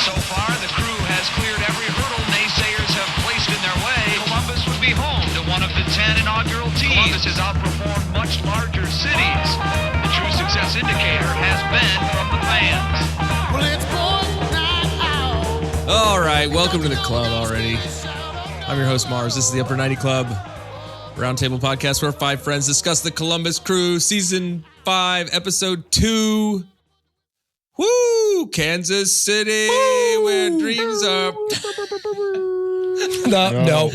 So far, the crew has cleared every hurdle naysayers have placed in their way. Columbus would be home to one of the 10 inaugural teams. Columbus has outperformed much larger cities. The true success indicator has been from the fans. Well, it's boys' night out. All right, welcome to the club already. I'm your host, Mars. This is the Upper 90 Club Roundtable Podcast where five friends discuss the Columbus Crew, Season 5, Episode 2. Woo! Kansas City, where dreams are. No.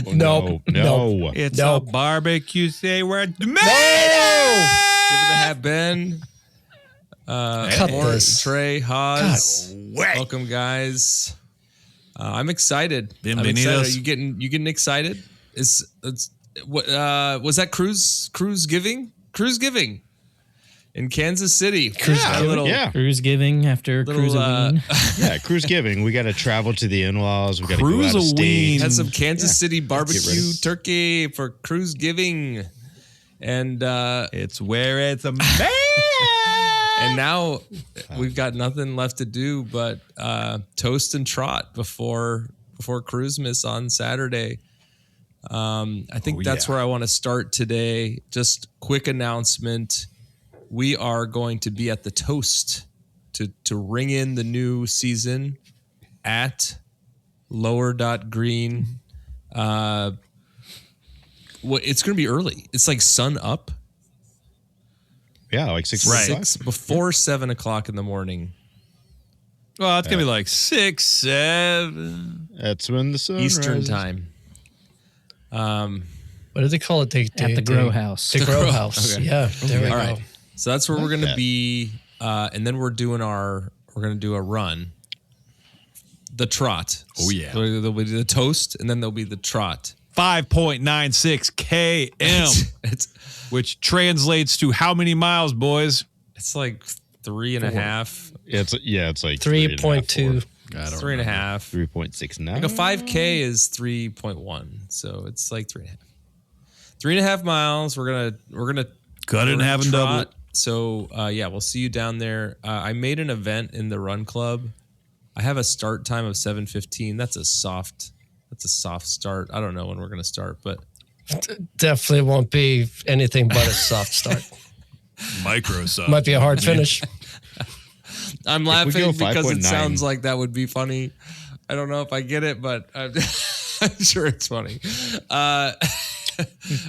It's No. a barbecue. Say we're made Give it a hat, Ben. Cut this. Trey, Haas. Welcome, guys. I'm excited. I'm excited. Bienvenidos. Are you getting excited? What was that cruise giving in Kansas City? Cruise giving after Cruise-a-ween. Cruise giving. We got to travel to the in-laws. We got to go out of Cruise-a-ween. state. Had some Kansas City barbecue ready. turkey for cruise giving, and It's where it's a man. and now we've got nothing left to do but toast and trot before Crewsmas on Saturday. I think that's where I want to start today. Just quick announcement. We are going to be at the toast to ring in the new season at lower.green. It's going to be early. It's like sun up. Yeah, like 6 Right. Before 7 o'clock in the morning. Well, it's going to be like 6, 7. That's when the sun Eastern rises. time. What do they call it? At the Grow House. The Grow House. Okay. Yeah, there we All go. right. So that's where we're going to that. be. And then we're going to do a run. The trot. Oh, yeah. There'll be the toast and then there'll be the trot. 5.96 km, It's which translates to how many miles, boys? like 3.5. It's like 3.2. It's 3.5. 3.69. Like a 5K is 3.1. So it's like 3.5. 3.5 miles. We're gonna Cut it in half and double. So we'll see you down there. I made an event in the run club. I have a start time of 7:15. That's a soft start. I don't know when we're gonna start, but Definitely won't be anything but a soft start. Microsoft. Might be a hard finish. I'm we laughing go because it 5.9. sounds like that would be funny. I don't know if I get it, but I'm sure it's funny.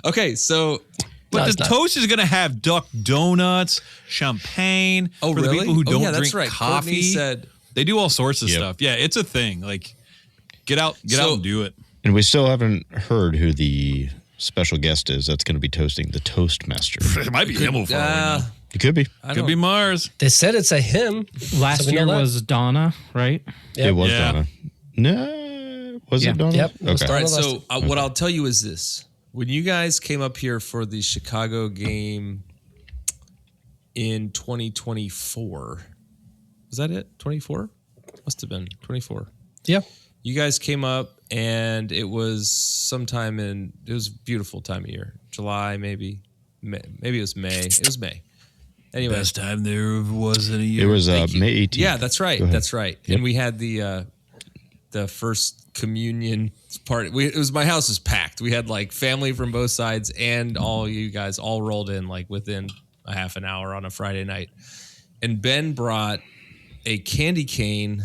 Okay, so But No, the it's not. toast is going to have duck donuts, champagne. oh for really? the people who don't yeah, that's drink right. coffee. Courtney said They do all sorts of Yep. stuff. Yeah, it's a thing. Like, get out So- and do it. And we still haven't heard who the special guest is that's going to be toasting the Toastmaster. It might be Himmel for all we know. It could be. I Could don't- be Mars. They said it's a him. Last So we know year that. was Donna, right? Yep. It was Yeah. Donna. No, was Yeah. it Donna? Yep, it was Okay. All right, Donna. so what I'll tell you is this. When you guys came up here for the Chicago game in 2024, was that it? 24? Must have been 24. Yeah. You guys came up and it was it was a beautiful time of year. July, maybe. Maybe it was May. It was May. Anyway. Best time there was in a year. It was Thank you. May 18th. Yeah, that's right. Go ahead. That's right. Yep. And we had the first communion party. My house was packed. We had like family from both sides and all you guys all rolled in like within a half an hour on a Friday night. And Ben brought a candy cane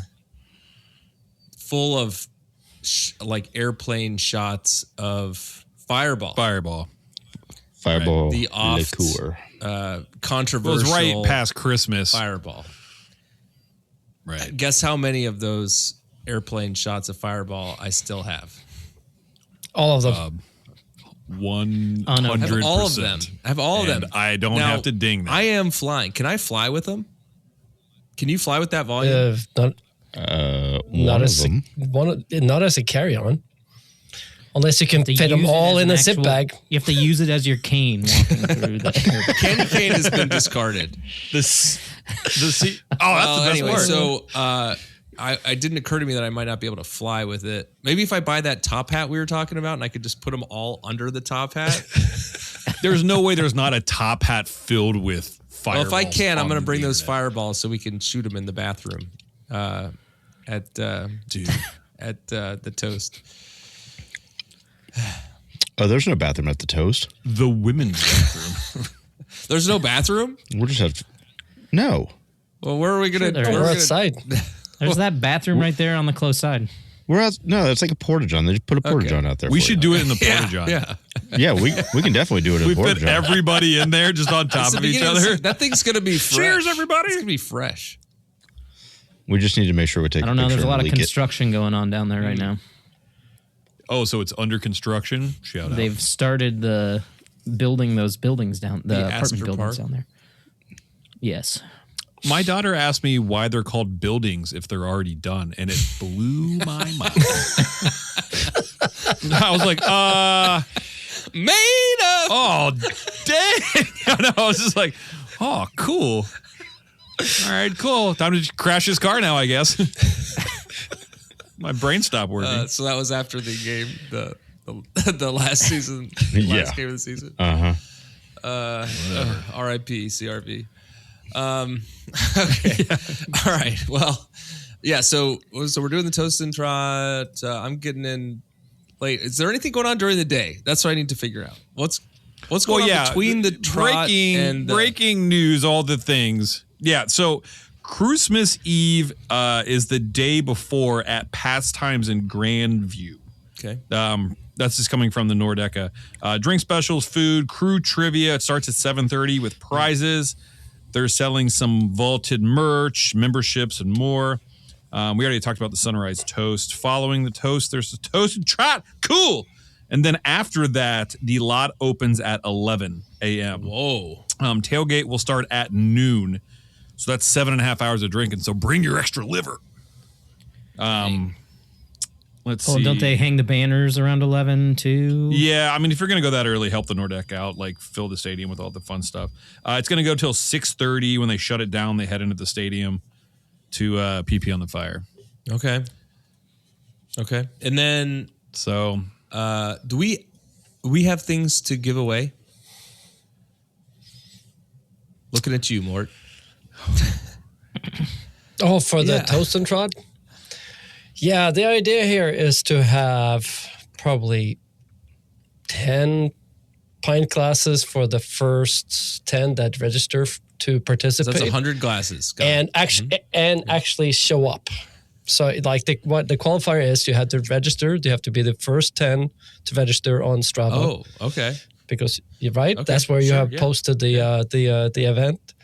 full of like airplane shots of Fireball. Fireball. Fireball The oft liqueur. It controversial was right past Christmas. Fireball. Right. Guess how many of those airplane shots of Fireball I still have? All of them. 100%. I have all of them. I have all of them. And I don't Now, have to ding them. I am flying. Can I fly with them? Can you fly with that volume? Not One of as them. not as a carry-on. Unless you can To fit them use it all as in an a zip actual- bag. You have to use it as your cane walking through the Candy cane has been discarded. the seat. Oh, that's the best anyway, part. so it didn't occur to me that I might not be able to fly with it. Maybe if I buy that top hat we were talking about and I could just put them all under the top hat. There's no way there's not a top hat filled with Well, fireballs. if I can, I'm going to on bring the those internet. fireballs so we can shoot them in the bathroom. at at the Toast. Oh, there's no bathroom at the Toast. The women's bathroom. There's no bathroom? We'll just have no. Well, where are we gonna? Sure, We're outside. There's that bathroom right there on the close side. We're out. No, it's like a porta john. They just put a porta Okay. john out there. We for should you. do it in the porta john. Yeah. Yeah, we can definitely do it in We a porta fit john. everybody in there just on top It's the of each beginning other. That thing's gonna be fresh. Cheers, everybody. It's gonna be fresh. We just need to make sure we take. I don't know. A There's picture a lot and of leak it. construction going on down there right now. Oh, so it's under construction? Shout out. They've started building those buildings down, the apartment Astor buildings Park? down there. Yes. My daughter asked me why they're called buildings if they're already done, and it blew my mind. I was like, Made up. oh, dang. I was just like, oh, cool. All right, cool. Time to just crash his car now, I guess. My brain stopped working. So that was after the game, the last season, Yeah. last game of the season. R.I.P. CRV. Okay. All right. Well, yeah. So we're doing the Toast and Trot. I'm getting in late. Is there anything going on during the day? That's what I need to figure out. What's going on between the Trot and the, breaking news, all the things. Yeah. So Crewsmas Eve is the day before at Pastimes in Grandview. Okay. That's just coming from the Nordeca. Drink specials, food, crew trivia. It starts at 7:30 with prizes. They're selling some vaulted merch, memberships, and more. We already talked about the Sunrise Toast. Following the Toast, there's the Toast and Trot. Cool. And then after that, the lot opens at 11 a.m. Whoa. Tailgate will start at noon. So that's 7.5 hours of drinking. So bring your extra liver. Let's see. Don't they hang the banners around 11 too? Yeah, I mean, if you're going to go that early, help the Nordeca out, like fill the stadium with all the fun stuff. It's going to go till 6:30. When they shut it down, they head into the stadium to PP on the fire. Okay. And then So, do we have things to give away? Looking at you, Mort. Oh, for the Yeah. Toast and Trot? Yeah, the idea here is to have probably 10 pint glasses for the first 10 that register to So participate. that's 100 glasses. Got and it. actually show up. So like what the qualifier is, you have to register. You have to be the first 10 to register on Strava. Oh, okay. Because you're right. Okay, That's where you sure, have yeah. posted the event,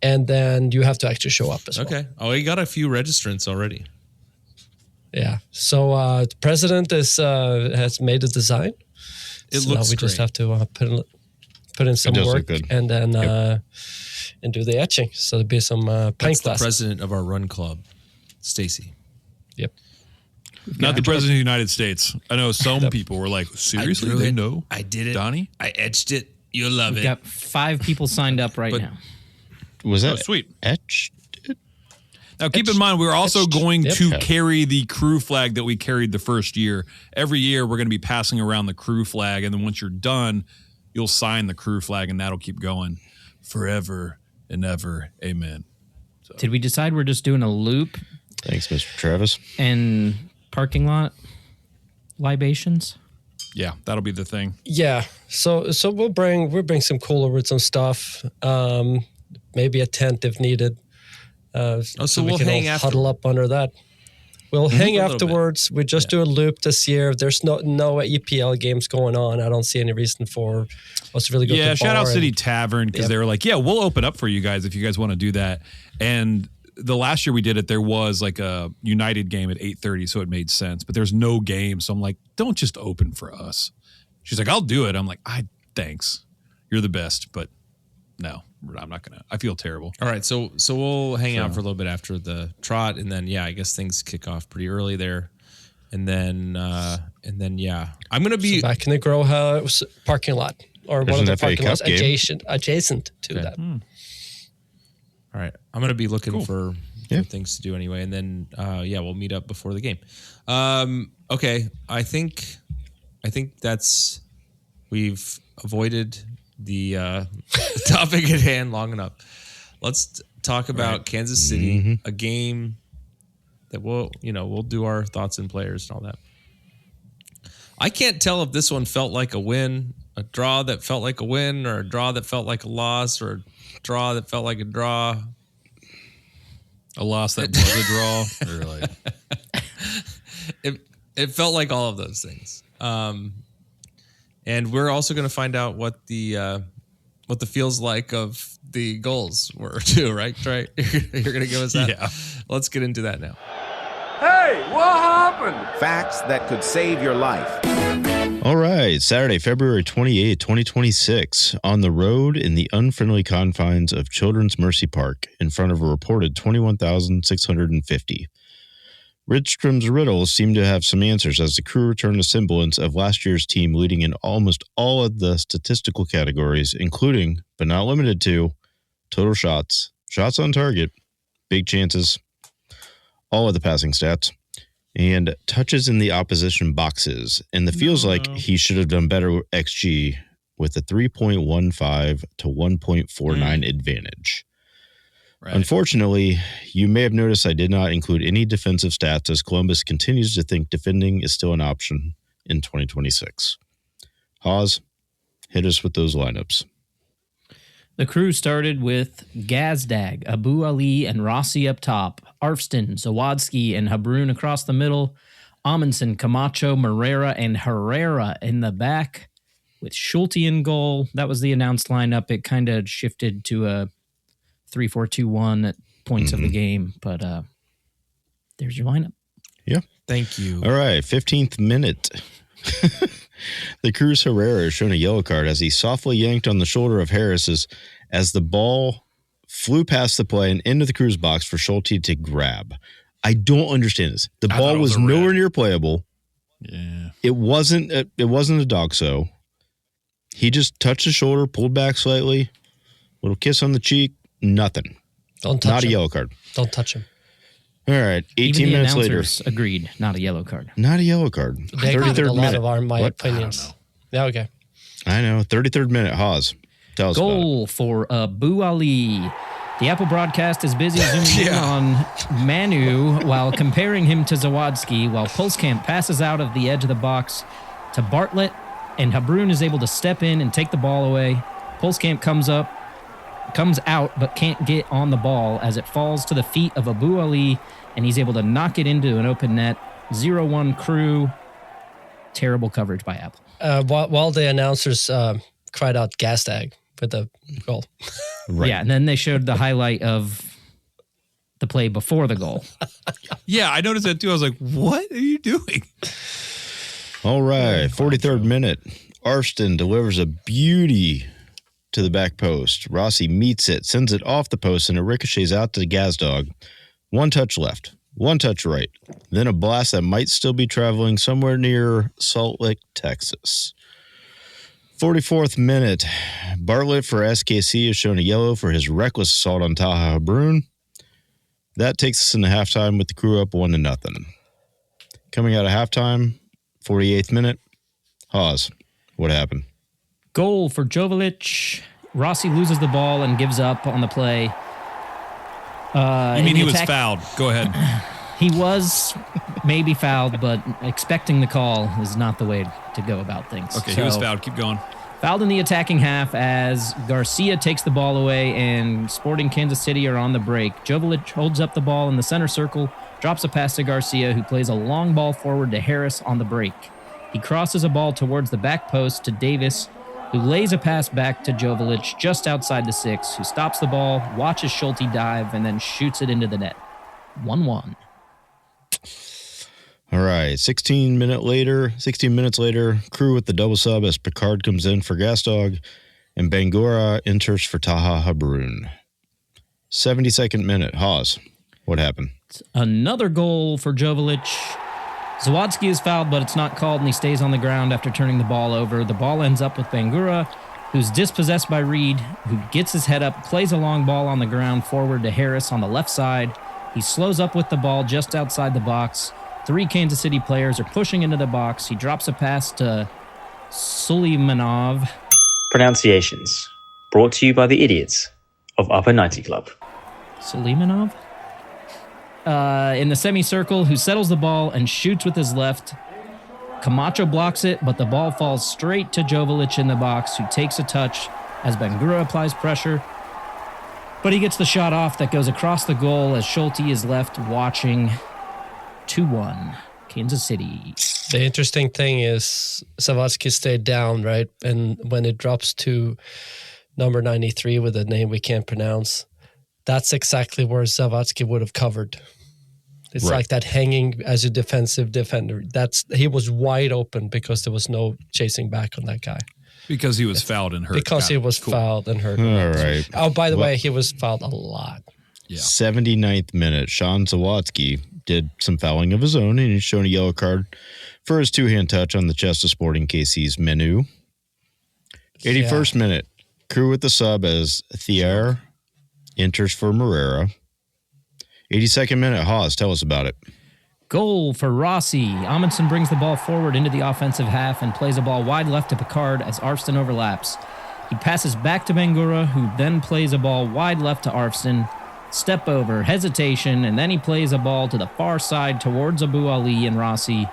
and then you have to actually show up as well. Okay. Oh, you got a few registrants already. Yeah. So the president has made a design. It so looks now we just great. have to put in some does look work good. and then and do the etching. So there'll be some pint That's the glasses. president of our run club, Stacy. Yep. not the President of the United States. I know some people were like, seriously? drew They it. know? I did it. Donnie? I etched it. You'll love We've it. got 5 people signed up right But- now. Was that Oh, sweet. etched? Now, keep in mind, we're also Etched. going Yep. to carry the crew flag that we carried the first year. Every year, we're going to be passing around the crew flag. And then once you're done, you'll sign the crew flag, and that'll keep going forever and ever. Amen. Did we decide we're just doing a loop Thanks, Mr. Travis. and parking lot libations? Yeah, that'll be the thing. Yeah. So we'll bring some cooler with some stuff. Maybe a tent if needed. so we we'll can hang all after. huddle up under that. We'll hang A little bit. afterwards. We just do a loop this year. There's no EPL games going on. I don't see any reason for us to really go to Yeah, the shout out bar City and- Tavern because Yep. they were like, yeah, we'll open up for you guys if you guys want to do that. And the last year we did it, there was like a United game at 8:30, so it made sense. But there's no game, so I'm like, don't just open for us. She's like, I'll do it. I'm like, thanks, you're the best, but no, I'm not gonna. I feel terrible. All right, so we'll hang out for a little bit after the Trot, and then I guess things kick off pretty early there, and then I'm gonna be back in the grow house parking lot or There's one of an the FA parking lots Cup game. adjacent to Okay. that. all right. I'm gonna be looking for Yeah. things to do anyway, and then we'll meet up before the game. Okay, I think that's we've avoided the topic at hand long enough. Let's talk about Kansas City, a game that we'll do our thoughts and players and all that. I can't tell if this one felt like a win, a draw that felt like a win, or a draw that felt like a loss, or a draw that felt like a draw. A loss that was a draw. Or like it felt like all of those things. And we're also going to find out what the feels like of the goals were too, right? Trey? You're going to give us that? Yeah. Let's get into that now. Hey, what happened? Facts that could save your life. All right, Saturday, February 28, 2026, on the road in the unfriendly confines of Children's Mercy Park in front of a reported 21,650. Ridstrom's riddles seem to have some answers as the crew returned a semblance of last year's team leading in almost all of the statistical categories, including, but not limited to, total shots, shots on target, big chances, all of the passing stats, and touches in the opposition boxes. And it feels like he should have done better with XG with a 3.15 to 1.49 advantage. Right. Unfortunately, you may have noticed I did not include any defensive stats as Columbus continues to think defending is still an option in 2026. Haas, hit us with those lineups. The crew started with Gazdag, Abu Ali, and Rossi up top, Arfston, Zawadzki, and Habrun across the middle, Amundsen, Camacho, Morera, and Herrera in the back, with Schulte in goal. That was the announced lineup. It kind of shifted to a 3-4-2-1 at points of the game, but there's your lineup. Yeah. Thank you. All right, 15th minute. The Cruz Herrera is shown a yellow card as he softly yanked on the shoulder of Harris as the ball flew past the play and into the Cruz box for Schulte to grab. I don't understand this. The ball was nowhere near playable. Yeah. It wasn't a dog so. He just touched his shoulder, pulled back slightly, little kiss on the cheek, nothing. Don't touch Not him. a yellow card. Don't touch him. All right, 18 Even the minutes later. announcers agreed, not a yellow card. Not a yellow card. They agreed with a 33rd lot minute. of my What? opinions. Yeah, okay. I know. 33rd minute. Haas, tell us about it. Goal for Abu Ali. The Apple broadcast is busy zooming in on Manu while comparing him to Zawadzki, while Pulskamp passes out of the edge of the box to Bartlett, and Habrun is able to step in and take the ball away. Pulskamp comes out, but can't get on the ball as it falls to the feet of Abu Ali, and he's able to knock it into an open net. 0-1 crew. Terrible coverage by Apple. While the announcers cried out Gastag for the goal. Right. Yeah, and then they showed the highlight of the play before the goal. Yeah, I noticed that too. I was like, what are you doing? All right, 43rd minute. Arfston delivers a beauty to the back post. Rossi meets it, sends it off the post, and it ricochets out to the Gazdog. One touch left, one touch right. Then a blast that might still be traveling somewhere near Salt Lake, Texas. 44th minute. Bartlett for SKC is shown a yellow for his reckless assault on Taha Habrun. That takes us into halftime with the crew up 1-0. Coming out of halftime, 48th minute. Haas, what happened? Goal for Jovalic. Rossi loses the ball and gives up on the play. You mean he was fouled? Go ahead. He was maybe fouled, but expecting the call is not the way to go about things. Okay, he was fouled. Keep going. Fouled in the attacking half as Garcia takes the ball away and Sporting Kansas City are on the break. Jovalic holds up the ball in the center circle, drops a pass to Garcia, who plays a long ball forward to Harris on the break. He crosses a ball towards the back post to Davis, who lays a pass back to Jovalic just outside the 6, who stops the ball, watches Schulte dive, and then shoots it into the net. 1-1. All right, 16 minutes later, crew with the double sub as Picard comes in for Gastog and Bangura enters for Taha Habrun. 72nd minute. Haas, what happened? Another goal for Jovalic. Zawadzki is fouled, but it's not called, and he stays on the ground after turning the ball over. The ball ends up with Bangura, who's dispossessed by Reed, who gets his head up, plays a long ball on the ground forward to Harris on the left side. He slows up with the ball just outside the box. 3 Kansas City players are pushing into the box. He drops a pass to Suleimanov. Pronunciations brought to you by the idiots of Upper 90 Club. Suleimanov? in the semicircle who settles the ball and shoots with his left. Camacho blocks it, but the ball falls straight to Joveljic in the box, who takes a touch as Bangura applies pressure. But he gets the shot off that goes across the goal as Schulte is left watching. 2-1, Kansas City. The interesting thing is Zawadzki stayed down, right? And when it drops to number 93 with a name we can't pronounce, that's exactly where Zawadzki would have covered. It's like that hanging as a defensive defender. He was wide open because there was no chasing back on that guy. Because he was fouled and hurt. Because he was fouled and hurt. All right. Oh, by the way, he was fouled a lot. Yeah. 79th minute, Sean Zawadzki did some fouling of his own, and he's shown a yellow card for his two-hand touch on the chest of Sporting KC's Menu. 81st minute, Crew with the sub as Thier enters for Morera. 82nd minute, Haas, tell us about it. Goal for Rossi. Amundsen brings the ball forward into the offensive half and plays a ball wide left to Picard as Arfston overlaps. He passes back to Bangura, who then plays a ball wide left to Arfston. Step over, hesitation, and then he plays a ball to the far side towards Abu Ali and Rossi.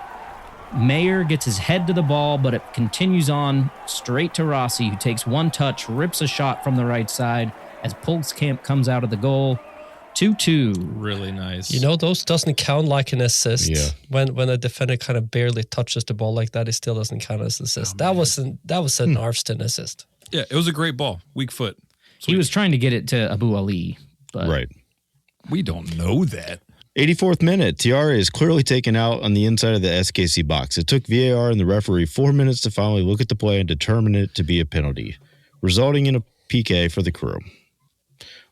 Mayer gets his head to the ball, but it continues on straight to Rossi, who takes one touch, rips a shot from the right side as Pulskamp comes out of the goal. 2-2. Really nice. You know, those doesn't count like an assist. Yeah. When a defender kind of barely touches the ball like that, it still doesn't count as an assist. That was an Arfston assist. Yeah, it was a great ball. Weak foot. He was trying to get it to Abu Ali. But Right. We don't know that. 84th minute, Tiara is clearly taken out on the inside of the SKC box. It took VAR and the referee 4 minutes to finally look at the play and determine it to be a penalty, resulting in a PK for the Crew.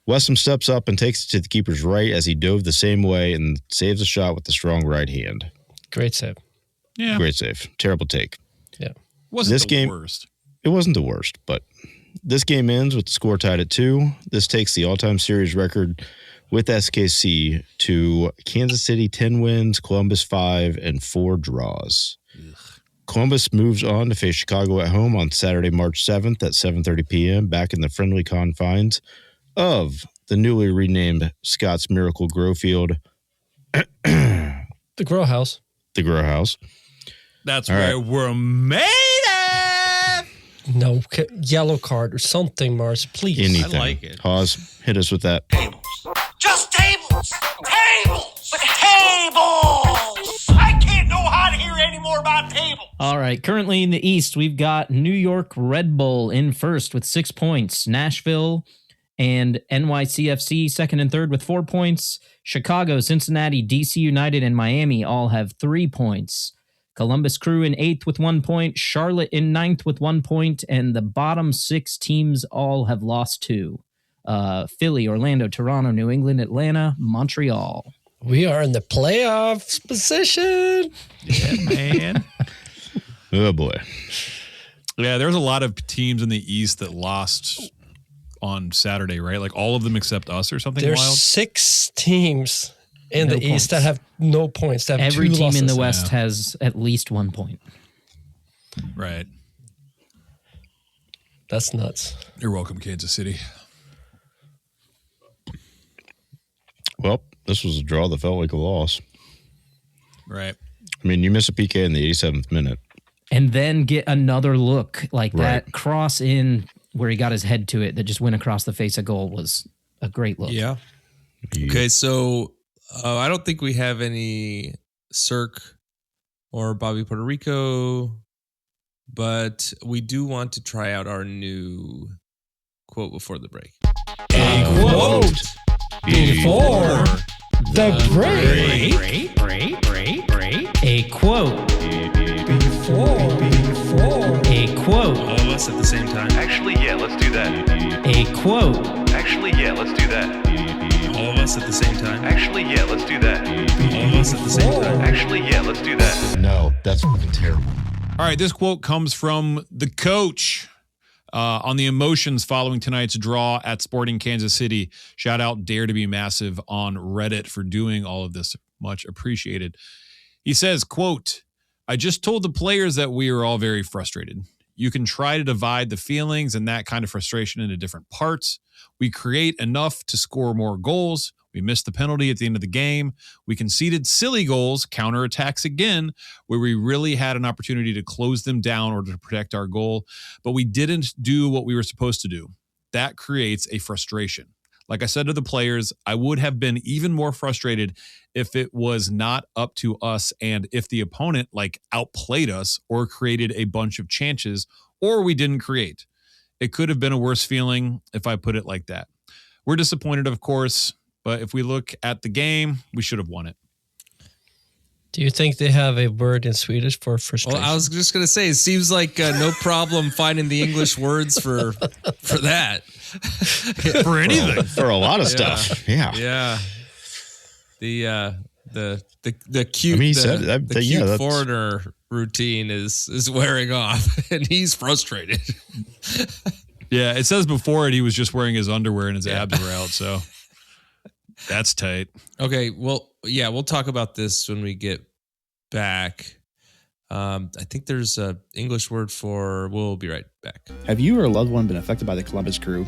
Westham steps up and takes it to the keeper's right as he dove the same way and saves a shot with the strong right hand. Great save. Yeah. Great save. Terrible take. Yeah. Wasn't This the game- worst. It wasn't the worst, but this game ends with the score tied at 2. This takes the all-time series record with SKC to Kansas City 10 wins, Columbus 5, and 4 draws. Columbus moves on to face Chicago at home on Saturday, March 7th at 7:30 p.m. back in the friendly confines of the newly renamed Scott's Miracle Grow Field. The Grow House. The Grow House. That's All where right. we're made at. No, yellow card or something, Mars, please. Anything. I like it. Hawes, hit us with that. Just tables! Tables! Tables! I can't know how to hear any more about tables! all right, currently in the East, we've got New York Red Bull in first with 6 points. Nashville and NYCFC second and third with 4 points. Chicago, Cincinnati, DC United, and Miami all have 3 points. Columbus Crew in 8th with 1 point. Charlotte in 9th with 1 point. And the bottom 6 teams all have lost 2. Philly, Orlando, Toronto, New England, Atlanta, Montreal. We are in the playoffs position. Yeah, man. Oh, boy. Yeah, there's a lot of teams in the East that lost on Saturday, right? Like all of them except us or something There's wild. 6 teams in No the East that points. have no points. That have Every 2 team in the losses. West has at least 1 point. Right. That's nuts. You're welcome, Kansas City. Well, this was a draw that felt like a loss. Right. I mean, you miss a PK in the 87th minute. And then get another look like Right. that cross in where he got his head to it that just went across the face of goal was a great look. Yeah. Okay, so I don't think we have any Cirque or Bobby Puerto Rico, but we do want to try out our new quote before the break. A quote before the break. A quote. Before. A quote. All of us at the same time. Actually, yeah, let's do that. A quote. Actually, yeah, let's do that. All of us at the same time. Actually, yeah, let's do that. All of us at the same time. Actually, yeah, let's do that. No, that's fucking terrible. All right, this quote comes from the coach on the emotions following tonight's draw at Sporting Kansas City. Shout out Dare to Be Massive on Reddit for doing all of this. Much appreciated. He says, quote, I just told the players that we are all very frustrated. You can try to divide the feelings and that kind of frustration into different parts. We create enough to score more goals. We missed the penalty at the end of the game. We conceded silly goals, counterattacks again, where we really had an opportunity to close them down or to protect our goal, but we didn't do what we were supposed to do. That creates a frustration. Like I said to the players, I would have been even more frustrated if it was not up to us and if the opponent like outplayed us or created a bunch of chances or we didn't create. It could have been a worse feeling if I put it like that. We're disappointed, of course, but if we look at the game, we should have won it. Do you think they have a word in Swedish for frustration? Well, I was just going to say, it seems like no problem finding the English words for that. For anything. For a lot of stuff. Yeah. Yeah. The cute, I mean, he said that, the yeah, cute that's- foreigner routine is wearing off, and he's frustrated. Yeah, it says before it he was just wearing his underwear and his abs were out, so that's tight. Okay, well, yeah, we'll talk about this when we get back. I think there's a English word for we'll be right back. Have you or a loved one been affected by the Columbus crew?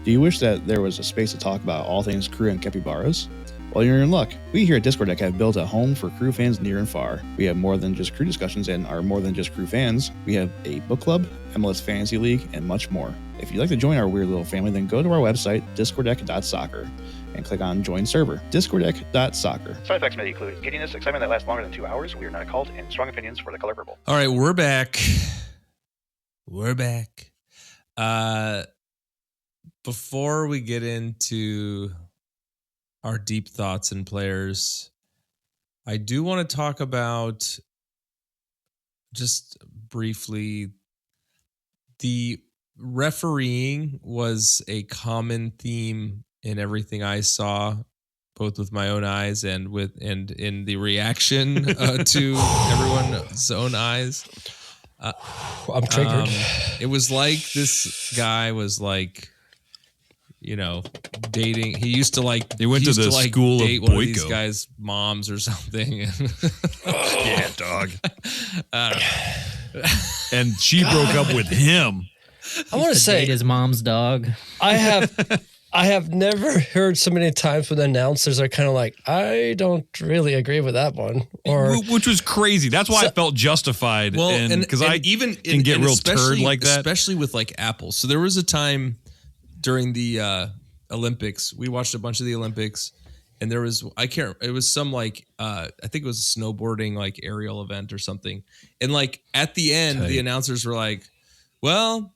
Do you wish that there was a space to talk about all things crew and capybaras? Well, you're in luck. We here at Discord Deck have built a home for crew fans near and far. We have more than just crew discussions and are more than just crew fans. We have a book club, MLS Fantasy League, and much more. If you'd like to join our weird little family, then go to our website, discorddeck.soccer, and click on Join Server, discorddeck.soccer. Side effects may include giddiness, excitement that lasts longer than 2 hours. We are not a cult, and strong opinions for the color purple. All right, we're back. We're back. Before we get into our deep thoughts and players, I do want to talk about just briefly the refereeing was a common theme in everything I saw, both with my own eyes and in the reaction to everyone's own eyes. I'm triggered. It was like this guy was like, you know, dating. He used to like. He went to the school of date one of these Boyko. guys' moms or something. Yeah, dog. I don't know. And she broke up with him. I want to say Date his mom's dog. I have never heard so many times when announcers are kind of like, I don't really agree with that one, or Which was crazy. That's why I felt justified. Well, and because I even can get real turd especially- like that. especially with like Apple. So there was a time during the Olympics, we watched a bunch of the Olympics, and there was it was some like I think it was a snowboarding like aerial event or something, and like at the end, the announcers were like, "Well,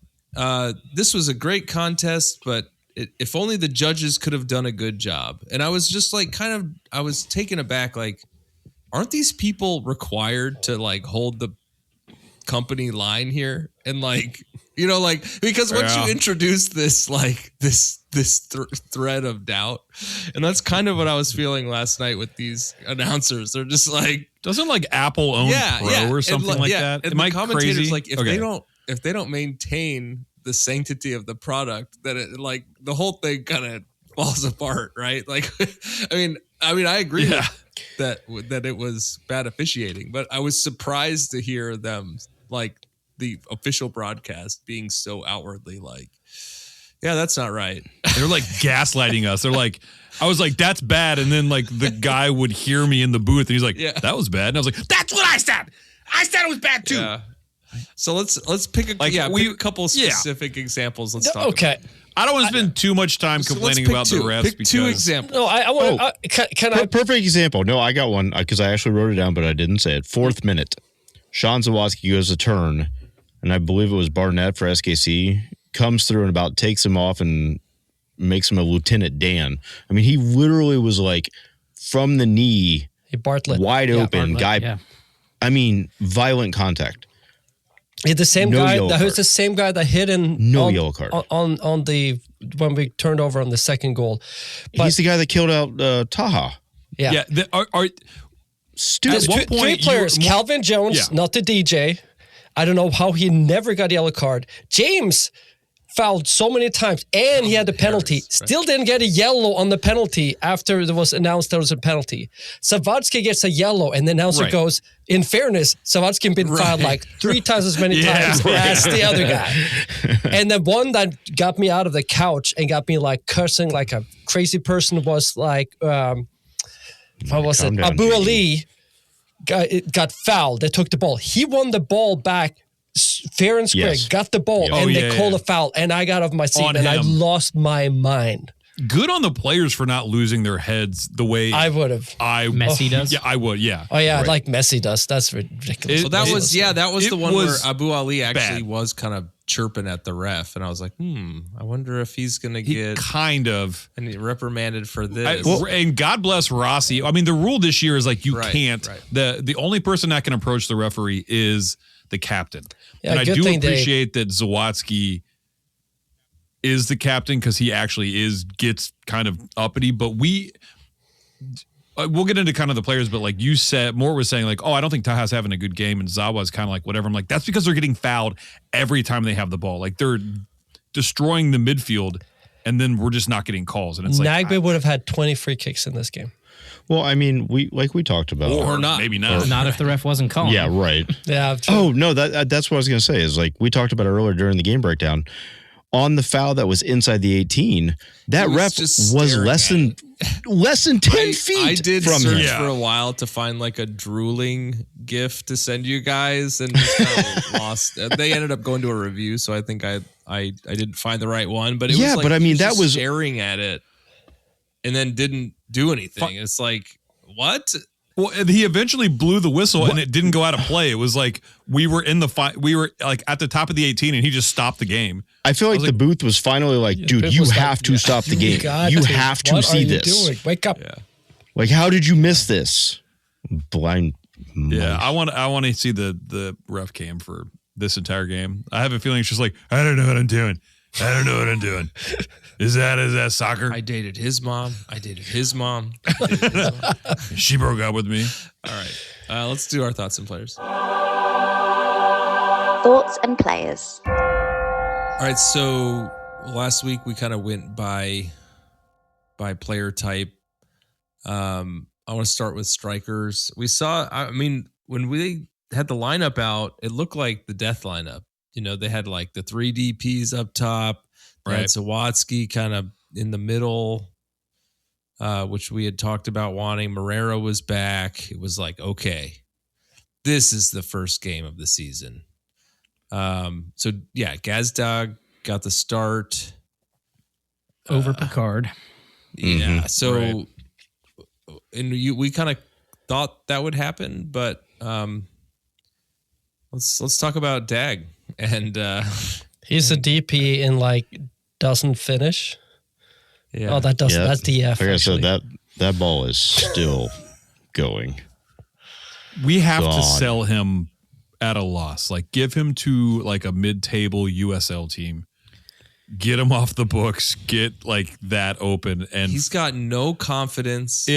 this was a great contest, but if only the judges could have done a good job." And I was just like, I was taken aback, like, aren't these people required to like hold the company line here? And like, you know, like, because once you introduce this, like this thread of doubt, and that's kind of what I was feeling last night with these announcers. They're just like, doesn't like Apple own Pro or something like that? And Am the I commentators, crazy? like, if they don't maintain the sanctity of the product, that it like the whole thing kind of falls apart, right? Like, I mean, I agree with that it was bad officiating, but I was surprised to hear them like the official broadcast being so outwardly like, yeah, that's not right. They're like gaslighting us. They're like, I was like, that's bad. And then like the guy would hear me in the booth and he's like, that was bad. And I was like, that's what I said. I said it was bad too. Yeah. So let's pick a pick a couple specific examples. Let's talk. Okay. I don't want to spend too much time complaining about the refs. Pick because two examples. No, I want to. Can I? Perfect example. No, I got one because I actually wrote it down, but I didn't say it. 4th minute, Sean Zawadski goes to turn, and I believe it was Barnett for SKC, comes through and about takes him off and makes him a Lieutenant Dan. I mean, he literally was like from the knee, Bartlett, wide open, Bartlett, guy. yeah. I mean, violent contact. The same No guy. yellow That was card. the same guy that hit in Yellow card on the when we turned over on the second goal. But he's the guy that killed out Taha. yeah, Stupid. There's At one three point, players. Calvin Jones, not the DJ. I don't know how he never got a yellow card. James fouled so many times, and he had the penalty. Still didn't get a yellow on the penalty after it was announced there was a penalty. Savatsky gets a yellow, and the announcer goes, in fairness, Savatsky been fouled like 3 times as many times as the other guy. And the one that got me out of the couch and got me like cursing like a crazy person was like, what was it? Abu Ali got fouled. They took the ball. He won the ball back fair and square, got the ball, and they called a foul, and I got off my seat, and I lost my mind. Good on the players for not losing their heads the way I would have. Messi does? Yeah, I would, yeah. Oh, yeah, like Messi does. That's ridiculous. So that was the one where Abu Ali actually was kind of chirping at the ref, and I was like, I wonder if he's going to get and reprimanded for this. And God bless Rossi. I mean, the rule this year is like you can't. The only person that can approach the referee is the captain. Yeah, and I do appreciate that Zawadzki is the captain because he actually gets kind of uppity. But we'll get into kind of the players, but like you said, Moore was saying like, oh, I don't think Taha's having a good game, and Zawa's kind of like whatever. I'm like, that's because they're getting fouled every time they have the ball. Like they're destroying the midfield, and then we're just not getting calls. And it's like Nagbe would have had 20 free kicks in this game. Well, I mean, we talked about, or not, maybe not, not if the ref wasn't calling. Yeah, right. Yeah. True. Oh no, that's what I was going to say. Is like we talked about it earlier during the game breakdown. On the foul that was inside the 18, that ref was less than 10 feet. I did from search him. for a while to find like a drooling GIF to send you guys, and just kind of lost. They ended up going to a review, so I think I didn't find the right one. But it was like, but I mean that was staring at it, and then didn't do anything. It's like what? Well, he eventually blew the whistle and it didn't go out of play. It was like we were in the we were like at the top of the 18 and he just stopped the game. I feel like the booth was finally like, dude, you have to stop the game. You have to see this. Doing? Wake up. Yeah. Like, how did you miss this? Blind. Yeah, I want to see the ref cam for this entire game. I have a feeling it's just like, I don't know what I'm doing. I don't know what I'm doing. Is that soccer? I dated his mom. She broke up with me. All right. Let's do our thoughts and players. Thoughts and players. All right. So last week we kind of went by player type. I want to start with strikers. We saw, I mean, when we had the lineup out, it looked like the death lineup. You know, they had like the 3 DPs up top. They had Zawadzki kind of in the middle, which we had talked about wanting. Marrero was back. It was like, okay, this is the first game of the season. So, yeah, Gazdag got the start. Over Picard. Yeah, so and we kind of thought that would happen, but let's talk about Dag. And he's a DP and like doesn't finish. Yeah. Oh, that doesn't. That's DF. Like I said, that ball is still going. We have to sell him at a loss. Like give him to like a mid-table USL team. Get him off the books. Get like that open, and he's got no confidence.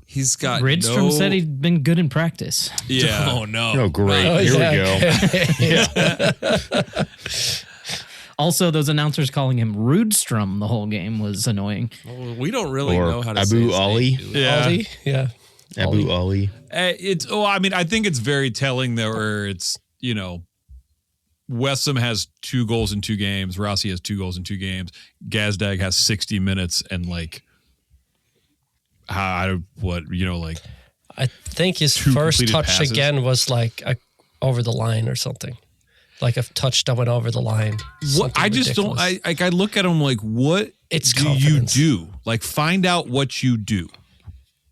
He's got Rydstrom said he'd been good in practice. Yeah. Oh no. Oh great. Here we go. Also, those announcers calling him Rudstrom the whole game was annoying. Well, we don't really know how to Abu say Ali. Ali? Yeah. Abu Ali. I mean, I think it's very telling there where it's, you know, Westham has 2 goals in 2 games. Rossi has 2 goals in 2 games. Gazdag has 60 minutes and like, I think his first touch passes. again was like over the line or something. Like a touch that went over the line. What I just ridiculous. don't. I look at him like, what it's do confidence. you do? Like, find out what you do.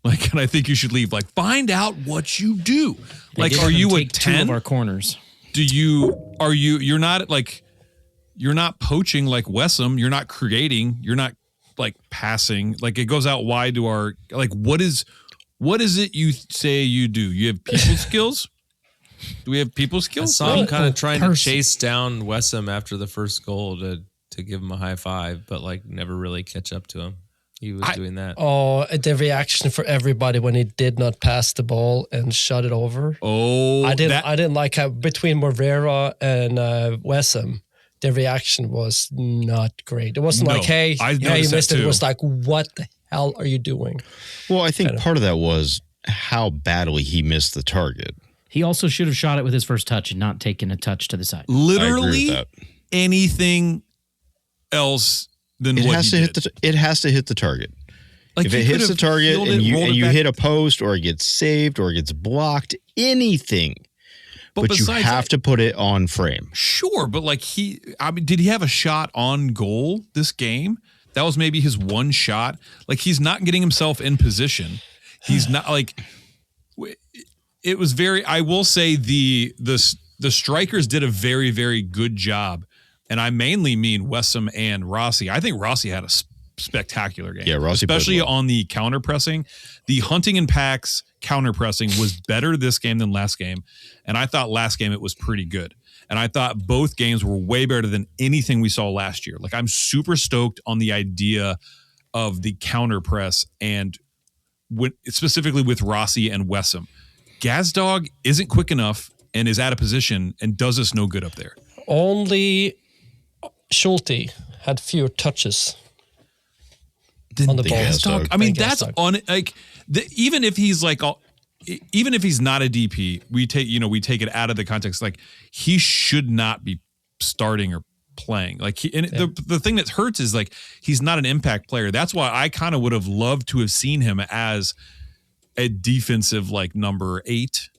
Like, and I think you should leave. Like, find out what you do. Like, are you a 10? 2 of our corners. You're not poaching like Westham. You're not creating. You're not like passing. Like it goes out wide to our, like, what is it you say you do? You have people skills? Do we have people skills? I saw him kind of trying to chase down Westham after the first goal to give him a high five, but like never really catch up to him. He was doing that. Oh, the reaction for everybody when he did not pass the ball and shut it over. Oh, I didn't like how between Morera and Westham, the reaction was not great. It wasn't like, hey, you missed it. It was like, what the hell are you doing? Well, I think part of that was how badly he missed the target. He also should have shot it with his first touch and not taken a touch to the side. Literally anything else than what he did. It has to hit the target. Like if it hits the target and you hit a post or it gets saved or it gets blocked, anything. But you have to put it on frame. Sure, but like did he have a shot on goal this game? That was maybe his one shot. Like he's not getting himself in position. He's not like it was very. I will say the strikers did a very, very good job, and I mainly mean Wessam and Rossi. I think Rossi had a spectacular game. Yeah, Rossi, especially on the counter pressing. The hunting and packs counter pressing was better this game than last game, and I thought last game it was pretty good. And I thought both games were way better than anything we saw last year. Like I'm super stoked on the idea of the counter press and specifically with Rossi and Wessam. Gazdog isn't quick enough and is out of position and does us no good up there. Only Chity had fewer touches on the ball. Gazdog, I mean, that's on like even if he's like even if he's not a DP, we take it out of the context. Like he should not be starting or playing. Like the thing that hurts is like he's not an impact player. That's why I kind of would have loved to have seen him as a defensive like number 8,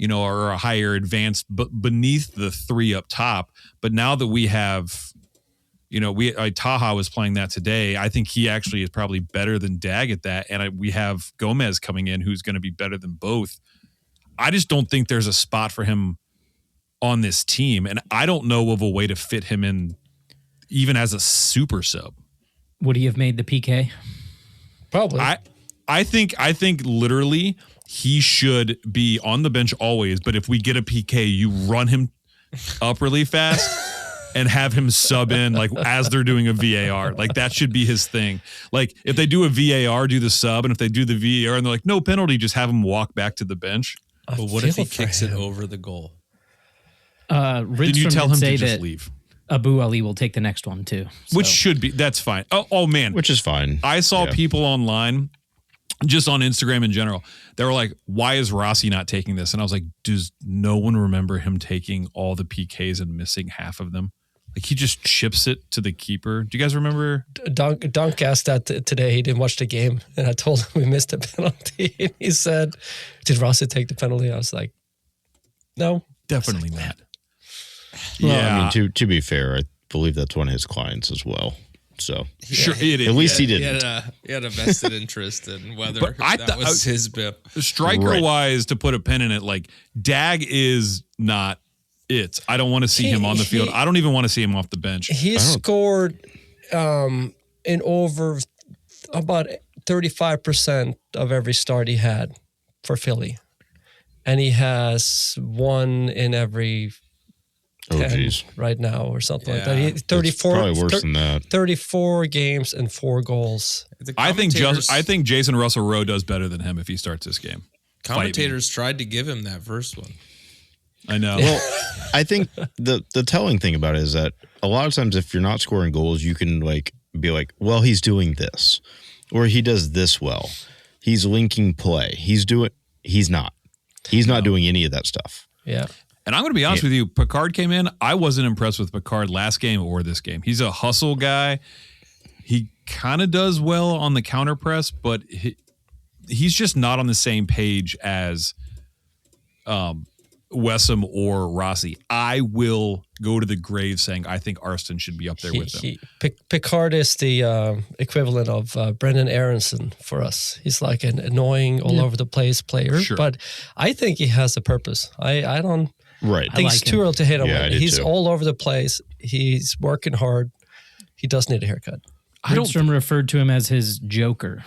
or a higher advanced, but beneath the 3 up top. But now that we have, Taha was playing that today. I think he actually is probably better than Dag at that. And we have Gomez coming in who's going to be better than both. I just don't think there's a spot for him on this team. And I don't know of a way to fit him in even as a super sub. Would he have made the PK? Probably. I think literally he should be on the bench always. But if we get a PK, you run him up really fast and have him sub in like as they're doing a VAR. Like that should be his thing. Like if they do a VAR, do the sub. And if they do the VAR and they're like, no penalty, just have him walk back to the bench. But what if he kicks it over the goal? Did you tell him to just leave? Abu Ali will take the next one too. Which should be, that's fine. Oh man. Which is fine. I saw people online, just on Instagram in general, they were like, why is Rossi not taking this? And I was like, does no one remember him taking all the PKs and missing half of them? Like he just chips it to the keeper. Do you guys remember? Dunk asked that today. He didn't watch the game. And I told him we missed a penalty. And he said, did Rossi take the penalty? I was like, no. Definitely not. Well, I mean, to be fair, I believe that's one of his clients as well. So sure, it is. At least he didn't. He had a vested interest in whether that was his bip. Striker wise, to put a pin in it, like Dag is not it. I don't want to see him on the field. I don't even want to see him off the bench. He scored in over about 35% of every start he had for Philly, and he has 1 in every 10 right now or something like that. 34, probably worse than that. 34 games and 4 goals. I think Jason Russell Rowe does better than him if he starts this game. Commentators tried to give him that first one. I know. Well, I think the telling thing about it is that a lot of times if you're not scoring goals, you can like be like, well, he's doing this, or he does this well. He's linking play. He's not doing any of that stuff. Yeah. And I'm going to be honest with you. Picard came in. I wasn't impressed with Picard last game or this game. He's a hustle guy. He kind of does well on the counter press, but he's just not on the same page as Wessam or Rossi. I will go to the grave saying I think Arston should be up there with them. Picard is the equivalent of Brendan Aronson for us. He's like an annoying, all over the place player, but I think he has a purpose. I don't. Right. I think it's too early to hit him. Yeah, He's all over the place. He's working hard. He does need a haircut. Rydstrom referred to him as his Joker.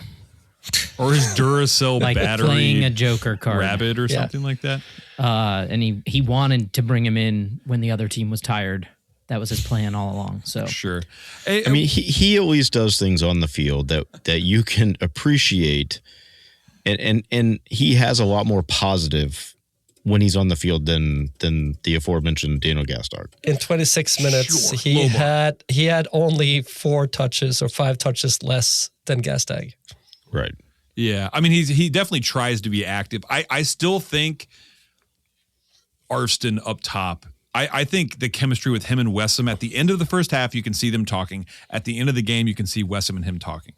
Or his Duracell like battery. Playing a Joker card. Rabbit or something like that. And he wanted to bring him in when the other team was tired. That was his plan all along. So sure. I mean, he at least does things on the field that you can appreciate. And he has a lot more positive when he's on the field than the aforementioned Daniel Gastog. In 26 minutes, Sure, he had only 4 touches or 5 touches less than Gastag. Right. Yeah, I mean, he definitely tries to be active. I still think Arston up top. I think the chemistry with him and Wessam at the end of the first half, you can see them talking. At the end of the game, you can see Wessam and him talking.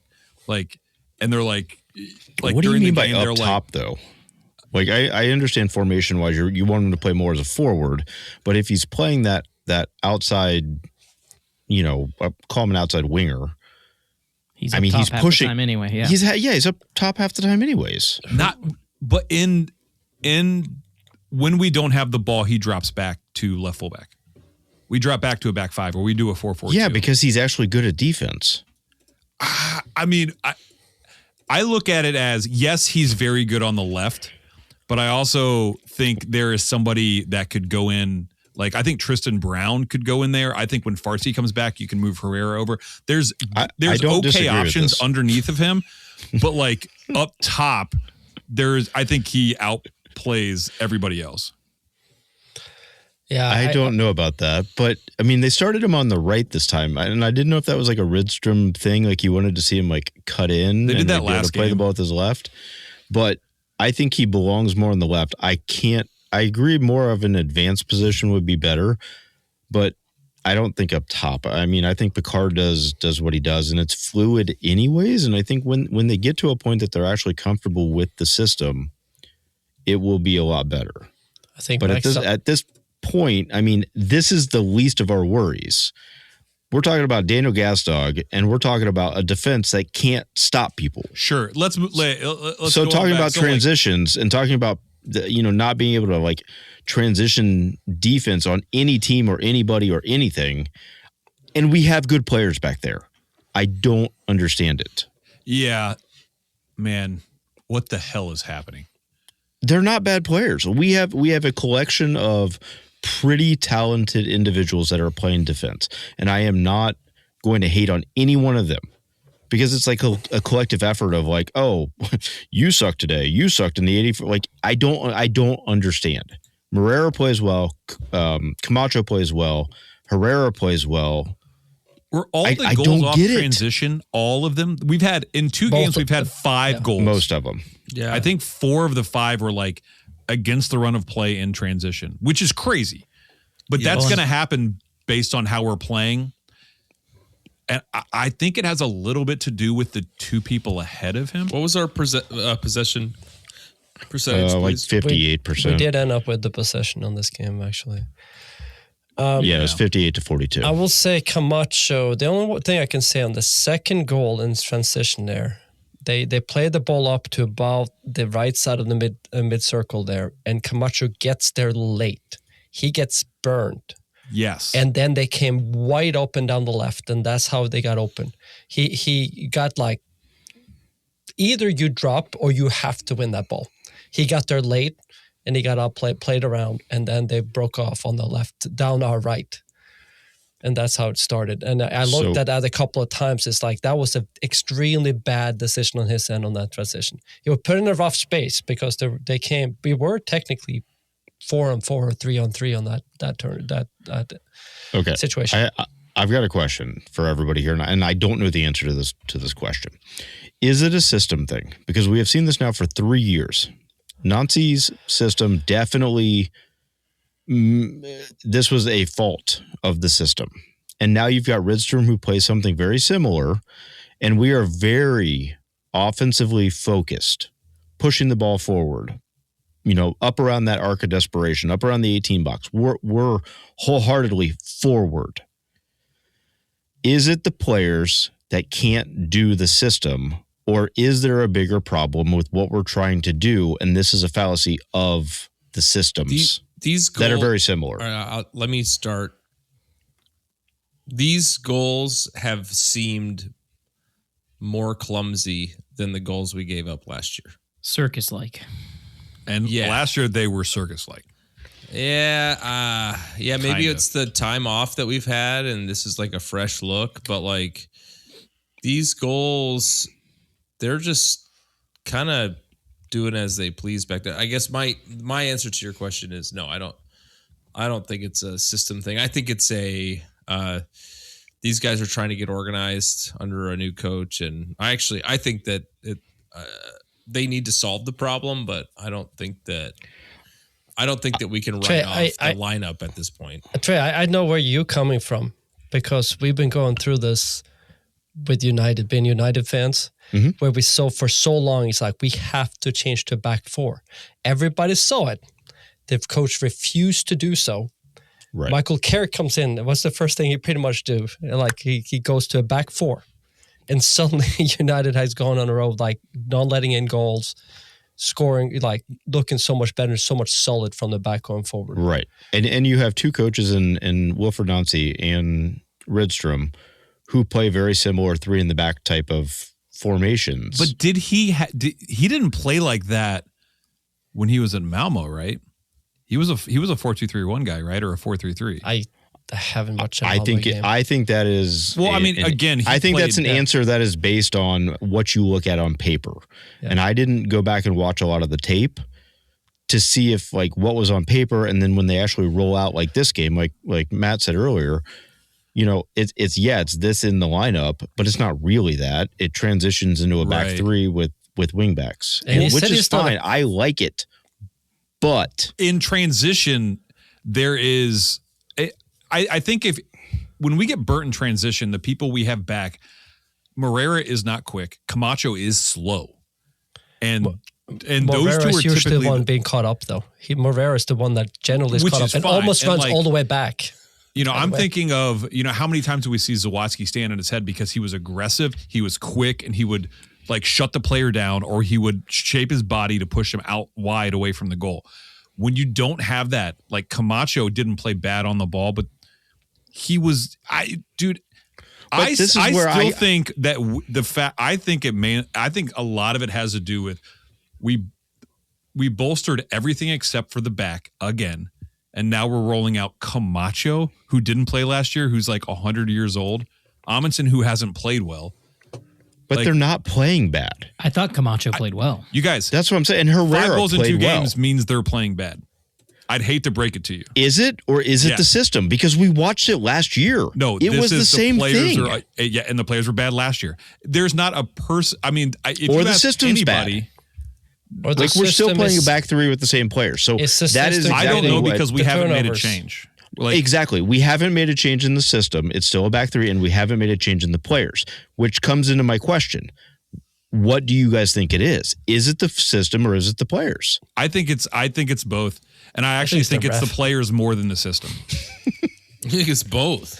And they're like what do you mean by game, up top, though? Like, I understand formation-wise, you want him to play more as a forward, but if he's playing that outside, call him an outside winger. He's he's pushing time anyway. Yeah, he's up top half the time anyways. But in when we don't have the ball, he drops back to left fullback. We drop back to a back 5, or we do a 4-4-2. Yeah, because he's actually good at defense. I mean, I look at it as, yes, he's very good on the left, but I also think there is somebody that could go in. Like, I think Tristan Brown could go in there. I think when Farsi comes back, you can move Herrera over. There's okay options underneath of him, but like up top, I think he outplays everybody else. Yeah, I don't know about that, but I mean, they started him on the right this time, and I didn't know if that was like a Rydstrom thing. Like, you wanted to see him like cut in. They did that last game. Play the ball with his left, but I think he belongs more on the left. I agree, more of an advanced position would be better, but I don't think up top. I mean, I think Picard does what he does, and it's fluid anyways. And I think when they get to a point that they're actually comfortable with the system, it will be a lot better. I think, but at this point, I mean, this is the least of our worries. We're talking about Daniel Gastog, and we're talking about a defense that can't stop people. Sure, let's so talking about transitions and talking about not being able to like transition defense on any team or anybody or anything, and we have good players back there. I don't understand it. Yeah, man, what the hell is happening? They're not bad players. We have a collection of pretty talented individuals that are playing defense, and I am not going to hate on any one of them, because it's like a collective effort of like, oh, you suck today, you sucked in the 80. Like, I don't understand. Morera plays well, Camacho plays well, Herrera plays well. Were all the goals off transition? All of them? We've had in 2 games. We've had 5 goals. Most of them. Yeah, I think 4 of the 5 were like against the run of play in transition, which is crazy. But that's going to happen based on how we're playing. And I think it has a little bit to do with the 2 people ahead of him. What was our possession percentage? Like 58%. We did end up with the possession on this game, actually. It was 58-42. I will say Camacho, the only thing I can say on the second goal in transition there, they played the ball up to about the right side of the mid circle there, and Camacho gets there late. He gets burned. Yes. And then they came wide open down the left, and that's how they got open. He got like, either you drop or you have to win that ball. He got there late, and he got out played around, and then they broke off on the left, down our right. And that's how it started. And I looked at that a couple of times. It's like that was an extremely bad decision on his end on that transition. He was put in a rough space because they came. We were technically 4-on-4 or 3-on-3 on that okay situation. I've got a question for everybody here, and I don't know the answer to this question. Is it a system thing? Because we have seen this now for 3 years. Nancy's system definitely. This was a fault of the system. And now you've got Rydstrom, who plays something very similar, and we are very offensively focused, pushing the ball forward, up around that arc of desperation, up around the 18 box. We're wholeheartedly forward. Is it the players that can't do the system, or is there a bigger problem with what we're trying to do, and this is a fallacy of the systems? These goals that are very similar. Let me start. These goals have seemed more clumsy than the goals we gave up last year. Circus-like. And last year they were circus-like. Yeah, maybe it's the time off that we've had, and this is like a fresh look. But like these goals, they're just kind of doing as they please back there. I guess my answer to your question is no. I don't think it's a system thing. I think it's these guys are trying to get organized under a new coach, and I think that they need to solve the problem, but I don't think that we can write off the lineup at this point. Trey, I know where you're coming from because we've been going through this with United, being United fans, where we saw for so long, it's like we have to change to back four. Everybody saw it. The coach refused to do so. Right. Michael Carrick comes in. What's the first thing he pretty much do? Like he goes to a back four. And suddenly United has gone on a road, like not letting in goals, scoring, like looking so much better, so much solid from the back going forward. Right. And you have two coaches in Wilfred Nancy and Rydstrom who play very similar 3 in the back type of formations. But did he didn't play like that when he was in Malmo, right? He was a 4-2-3-1 guy, right? Or a 4-3-3. I haven't watched. I think that is. Well, again, I think that's an answer that is based on what you look at on paper, and I didn't go back and watch a lot of the tape to see if like what was on paper, and then when they actually roll out like this game, like Matt said earlier, it's this in the lineup, but it's not really that. It transitions into a back three with wingbacks, which is fine. I like it. But in transition, there is, I think when we get burnt in transition, the people we have back, Moreira is not quick. Camacho is slow. And those two are usually the one being caught up, though. Moreira is the one that generally is caught up and almost runs all the way back. I'm thinking of, how many times do we see Zawadzki stand on his head because he was aggressive, he was quick, and he would like shut the player down, or he would shape his body to push him out wide away from the goal. When you don't have that, like Camacho didn't play bad on the ball, but he was, I think that I think a lot of it has to do with we bolstered everything except for the back again. And now we're rolling out Camacho, who didn't play last year, who's like 100 years old. Amundsen, who hasn't played well. But they're not playing bad. I thought Camacho played well. You guys. That's what I'm saying. And Herrera 5 goals in 2 well. games means they're playing bad. I'd hate to break it to you. Is it, or is it the system? Because we watched it last year. No, it was the same thing. And the players were bad last year. There's not a person. I mean, if or you the ask system's anybody, bad. Or like we're still playing a back three with the same players. So that is exactly I don't know because we haven't made a change. Exactly. We haven't made a change in the system. It's still a back three, and we haven't made a change in the players, which comes into my question. What do you guys think it is? Is it the system or is it the players? I think it's both. And I actually think it's the players more than the system. I think it's both.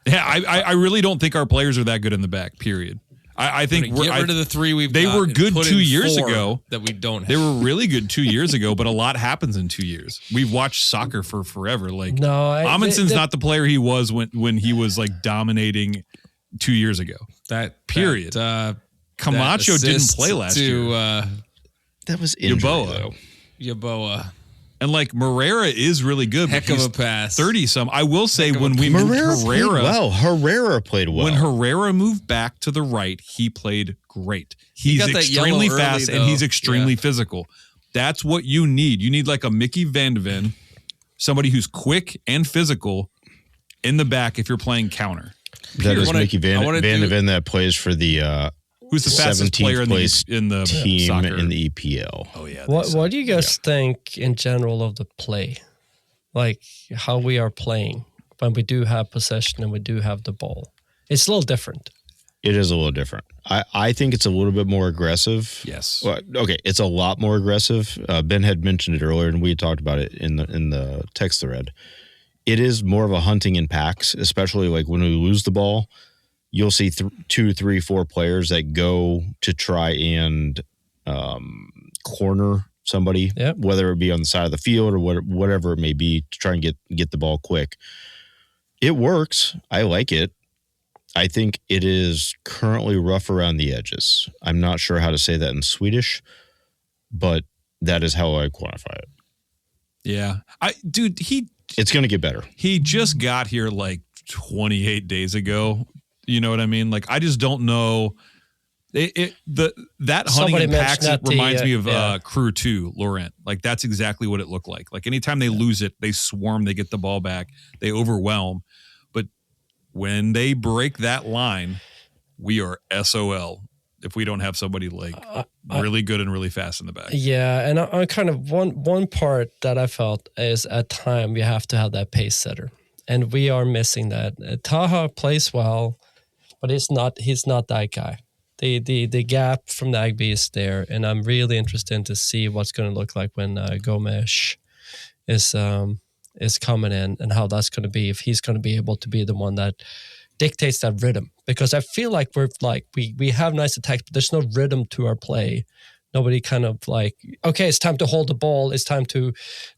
Yeah, I really don't think our players are that good in the back, period. I think get rid of the 3 we've They got were good and 2 years ago. That we don't have. They were really good 2 years ago, but a lot happens in 2 years. We've watched soccer for forever. Amundsen's not the player he was when he was like dominating 2 years ago. That period. Camacho didn't play last year. That was injury, Yeboah. And like Moreira is really good. Heck of a pass. 30-some. I will say when we moved Herrera. Herrera played well. When Herrera moved back to the right, he played great. He's extremely fast and he's extremely physical. That's what you need. You need like a Mickey Van de Ven, somebody who's quick and physical in the back if you're playing counter. That is Mickey Van de Ven that plays for the who's the fastest player in the team soccer. in the EPL. Oh yeah. What do you guys think in general of the play? Like how we are playing when we do have possession and we do have the ball. It's a little different. It is a little different. I think it's a little bit more aggressive. Yes. Well, okay, it's a lot more aggressive. Ben had mentioned it earlier, and we had talked about it in the text thread. It is more of a hunting in packs, especially like when we lose the ball. You'll see 2, 3, 4 players that go to try and corner somebody, whether it be on the side of the field or whatever it may be, to try and get the ball quick. It works. I like it. I think it is currently rough around the edges. I'm not sure how to say that in Swedish, but that is how I quantify it. Yeah. It's going to get better. He just got here like 28 days ago. You know what I mean? Like, I just don't know. That Somebody hunting and mentioned packs that reminds me of yeah. Crew 2, Laurent. Like that's exactly what it looked like. Like anytime they lose it, they swarm, they get the ball back, they overwhelm. But when they break that line, we are SOL if we don't have somebody like really good and really fast in the back. Yeah, and I kind of one part that I felt is at time we have to have that pace setter, and we are missing that. Taha plays well, but he's not that guy. The gap from the Agby is there, and I'm really interested to see what's going to look like when Gomes is coming in, and how that's going to be, if he's going to be able to be the one that dictates that rhythm. Because I feel like we have nice attacks, but there's no rhythm to our play. Nobody kind of like, okay, it's time to hold the ball, it's time to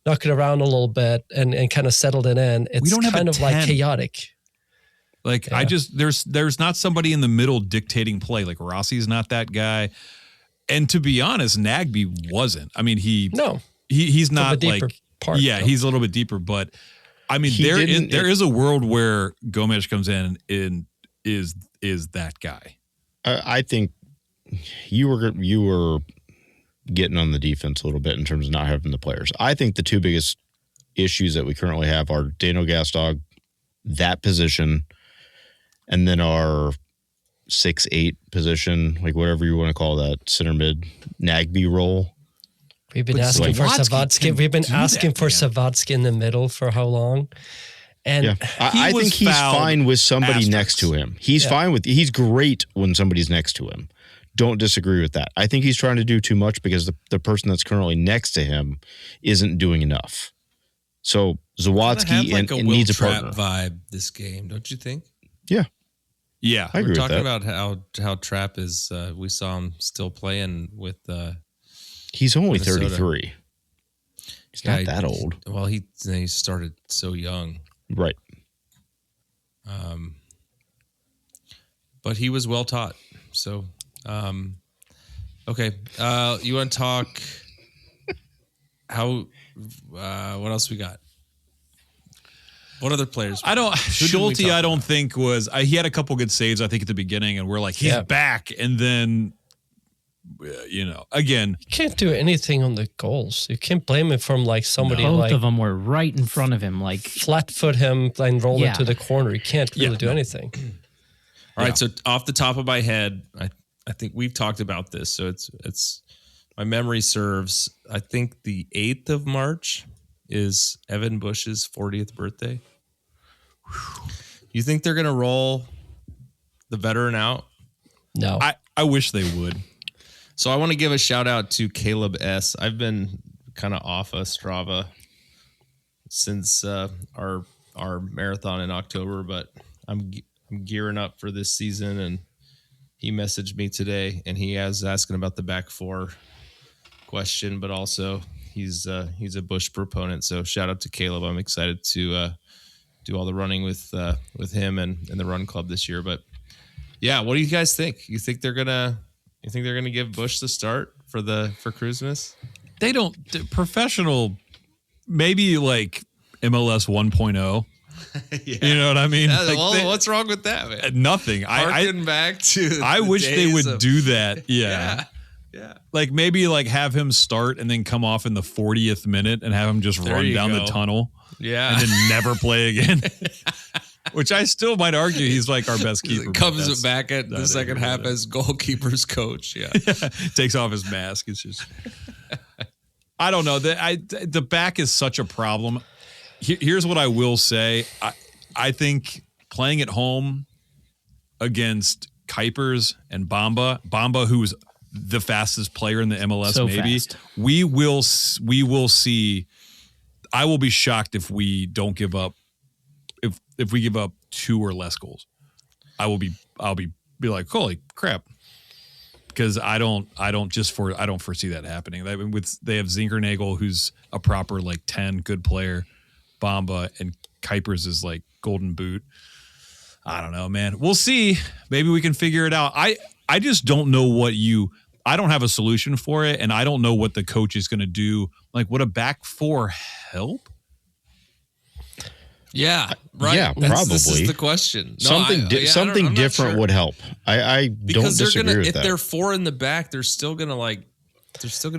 knock it around a little bit and kind of settle it in. It's kind of like chaotic. Like I just there's not somebody in the middle dictating play. Like Rossi's not that guy. And to be honest, Nagby wasn't. I mean, he's not like he's a little bit deeper, but I mean there is a world where Gomes comes in and is that guy. I think you were getting on the defense a little bit in terms of not having the players. I think the two biggest issues that we currently have are Daniel Gastog, that position, and then our 6'8" position, like whatever you want to call that, center mid Nagby role. We've been asking for Savatsky. We've been asking for Savatsky in the middle for how long? And I think he's fine with somebody next to him. He's he's great when somebody's next to him. Don't disagree with that. I think he's trying to do too much because the person that's currently next to him isn't doing enough. So Zawadzki needs a partner. Vibe this game, don't you think? Yeah. Yeah. I agree We're with talking that. about how Trapp is, we saw him still playing with he's only Minnesota. 33. He's not that old. Well, he started so young. Right. But he was well taught. So, okay. You want to talk how, what else we got? What other players? Schulte, I don't think was, he had a couple good saves, I think, at the beginning, and we're like, he's back. And then, again. You can't do anything on the goals. You can't blame him from like somebody Both of them were right in front of him. Like flat foot him and roll into the corner. You can't really do anything. All right. So off the top of my head, I think we've talked about this. So it's my memory serves. I think the 8th of March is Evan Bush's 40th birthday. You think they're going to roll the veteran out? No. I wish they would. So I want to give a shout out to Caleb S. I've been kind of off of Strava since our marathon in October, but I'm gearing up for this season, and he messaged me today, and he is asking about the back four question, but also he's a Bush proponent. So shout out to Caleb. I'm excited to do all the running with him and the run club this year. But yeah, what do you guys think? You think they're gonna give Bush the start for Crewsmas? They don't professional, maybe like MLS 1.0. Yeah. You know what I mean? Yeah, what's wrong with that, man? Nothing. Harking back to I wish they would do that. Yeah. Like maybe like have him start and then come off in the 40th minute and have him just run down the tunnel. Yeah. And then never play again. Which I still might argue he's like our best keeper. Comes back at the second half as goalkeeper's coach. Yeah. Takes off his mask. It's just I don't know. The back is such a problem. Here's what I will say. I think playing at home against Kuipers and Bamba, who's the fastest player in the MLS, we will see. I will be shocked if we don't give up. If we give up 2 or less goals, I'll be like, holy crap, because I don't foresee that happening. They have Zinkernagel, who's a proper like 10 good player. Bamba and Kuipers is like golden boot. I don't know, man. We'll see. Maybe we can figure it out. I just don't know I don't have a solution for it, and I don't know what the coach is going to do. Like, would a back four help? Yeah, right. Yeah, This probably. is the question. No, Something I'm not different sure. would help. I don't Because they're disagree gonna, with if that. they're 4 in the back, they're still gonna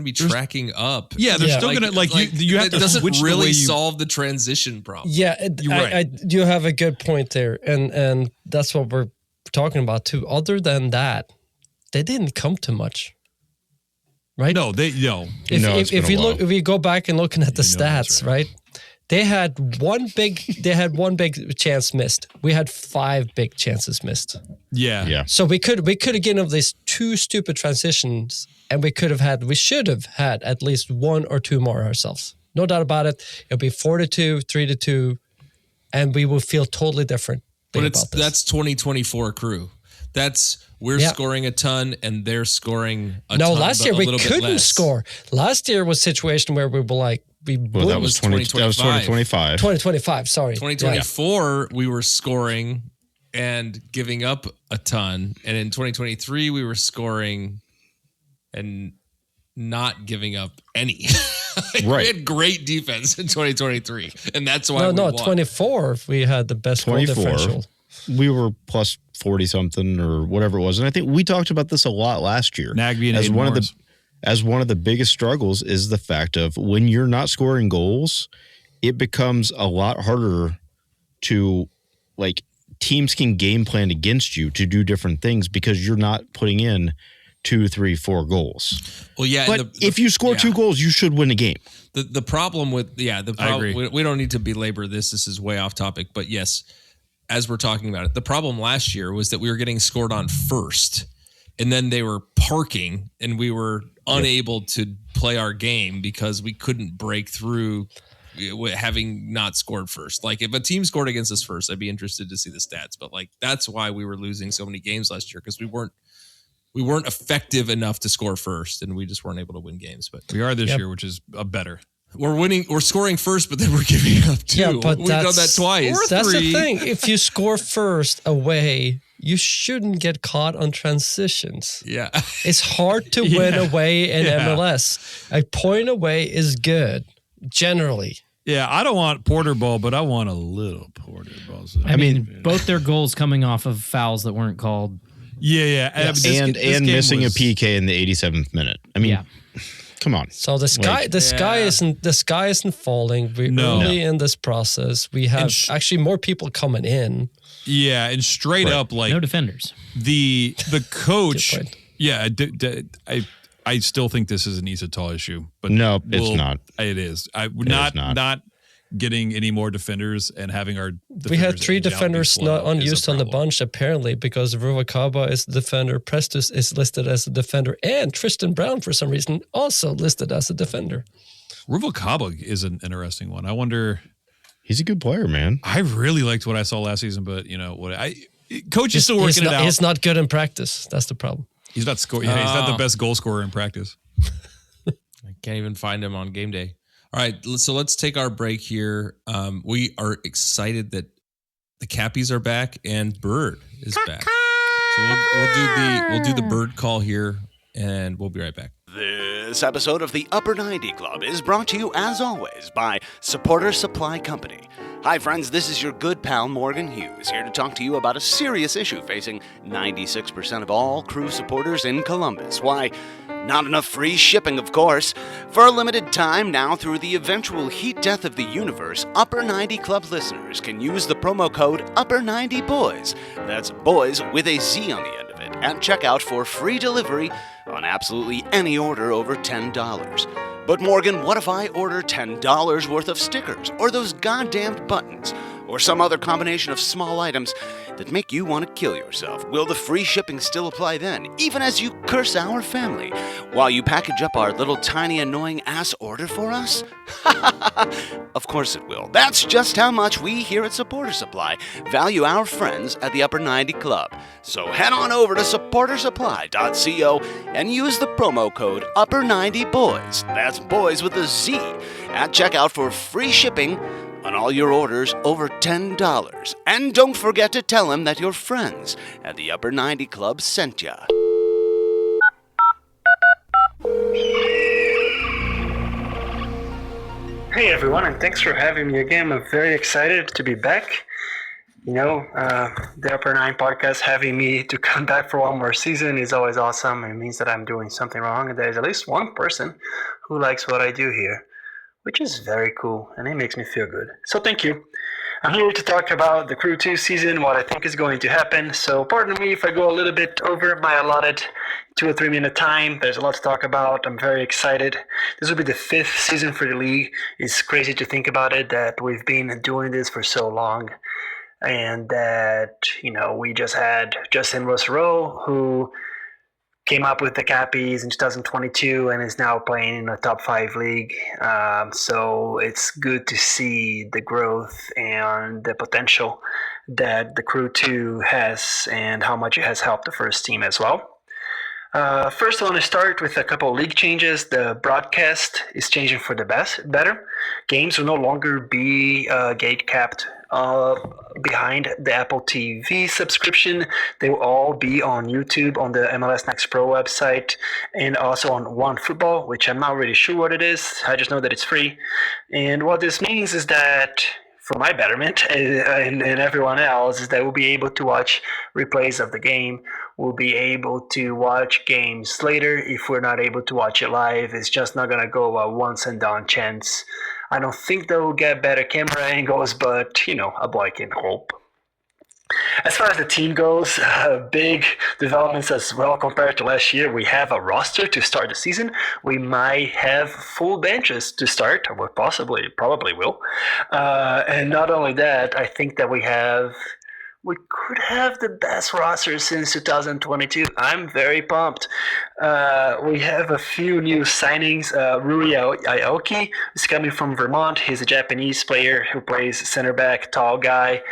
be tracking up. Yeah, they're still gonna you have it to doesn't switch the really way you- solve the transition problem. Yeah, You're right. you have a good point there, and that's what we're talking about too. Other than that, they didn't come to much, right? No, no. If we go back and looking at the stats, right? They had one big chance missed. We had 5 big chances missed. Yeah. So we could have given up these 2 stupid transitions, and we should have had at least 1 or 2 more ourselves. No doubt about it. It'll be 4-2, 3-2, and we will feel totally different. But that's 2024 crew. We're scoring a ton and they're scoring a ton. No, last year but a we little bit couldn't less. score. Last year was a situation where we were like, that was 2025. 2025, sorry. 2024, we were scoring and giving up a ton. And in 2023, we were scoring and not giving up any. Right. We had great defense in 2023. And that's why we won. 24, we had the best goal 24. differential. We were plus 40 something or whatever it was. And I think we talked about this a lot last year. Nagby and as Aiden one Morris. as one of the biggest struggles is the fact of when you're not scoring goals, it becomes a lot harder to teams can game plan against you to do different things because you're not putting in 2, 3, 4 goals. Well, yeah. But if you score 2 goals, you should win a game. The problem with, I agree. we don't need to belabor this. This is way off topic, but yes, as we're talking about it, the problem last year was that we were getting scored on first and then they were parking and we were unable to play our game because we couldn't break through having not scored first. Like if a team scored against us first, I'd be interested to see the stats, but that's why we were losing so many games last year because we weren't effective enough to score first and we just weren't able to win games. But we are this year, which is better. We're scoring first, but then we're giving up 2. Yeah, but we've done that twice. That's the thing. If you score first away, you shouldn't get caught on transitions. Yeah. It's hard to win away in MLS. A point away is good, generally. Yeah, I don't want Porter ball, but I want a little Porter ball. So. I mean, both their goals coming off of fouls that weren't called. Yeah. Yes. And missing a PK in the 87th minute. I mean, come on. So the sky isn't falling. We're early in this process. We have actually more people coming in. Yeah, and straight up no defenders. The coach. Yeah, I still think this is an Isatal issue, but no, it's not. It is. Not getting any more defenders and having our defenders. We had 3 defenders not unused on the bunch apparently because Ruvalcaba is the defender, Prestus is listed as a defender, and Tristan Brown for some reason also listed as a defender. Ruvalcaba is an interesting one. I wonder. He's a good player, man. I really liked what I saw last season, but coach is still working it out. He's not good in practice. That's the problem. He's not scoring. He's not the best goal scorer in practice. I can't even find him on game day. All right, so let's take our break here. We are excited that the Cappies are back and Bird is back. So we'll do the Bird call here, and we'll be right back. This episode of the Upper 90 Club is brought to you, as always, by Supporter Supply Company. Hi, friends, this is your good pal Morgan Hughes, here to talk to you about a serious issue facing 96% of all crew supporters in Columbus. Why, not enough free shipping, of course. For a limited time now, through the eventual heat death of the universe, Upper 90 Club listeners can use the promo code Upper90Boys. That's boys with a Z on the end of it, at checkout for free delivery on absolutely any order over $10. But Morgan, what if I order $10 worth of stickers, or those goddamned buttons, or some other combination of small items that make you want to kill yourself? Will the free shipping still apply then, even as you curse our family, while you package up our little tiny annoying ass order for us? Of course it will. That's just how much we here at Supporter Supply value our friends at the Upper 90 Club. So head on over to supportersupply.co and use the promo code Upper90Boys. That's boys with a Z at checkout for free shipping on all your orders over $10. And don't forget to tell them that your friends at the Upper 90 Club sent ya. Hey everyone, and thanks for having me again. I'm very excited to be back. The Upper Nine podcast having me to come back for one more season is always awesome. It means that I'm doing something wrong, and there's at least one person who likes what I do here, which is very cool, and it makes me feel good. So thank you. I'm here to talk about the Crew 2 season, what I think is going to happen. So pardon me if I go a little bit over my allotted 2 or 3 minute time. There's a lot to talk about. I'm very excited. This will be the 5th season for the league. It's crazy to think about it, that we've been doing this for so long. And that, we just had Justin Rossero, who came up with the Cappies in 2022 and is now playing in a top 5 league. So it's good to see the growth and the potential that the Crew 2 has and how much it has helped the first team as well. First, I want to start with a couple of league changes. The broadcast is changing for the better. Games will no longer be gate capped behind the Apple TV subscription. They will all be on YouTube, on the MLS Next Pro website, and also on OneFootball, which I'm not really sure what it is. I just know that it's free. And what this means is that, for my betterment and everyone else, is that we'll be able to watch replays of the game. We'll be able to watch games later if we're not able to watch it live. It's just not going to go a once and done chance. I don't think they'll get better camera angles, but, a boy can hope. As far as the team goes, big developments as well compared to last year. We have a roster to start the season. We might have full benches to start, or probably will. And not only that, I think that we could have the best roster since 2022. I'm very pumped. We have a few new signings. Rui Aoki is coming from Vermont. He's a Japanese player who plays center back, tall guy.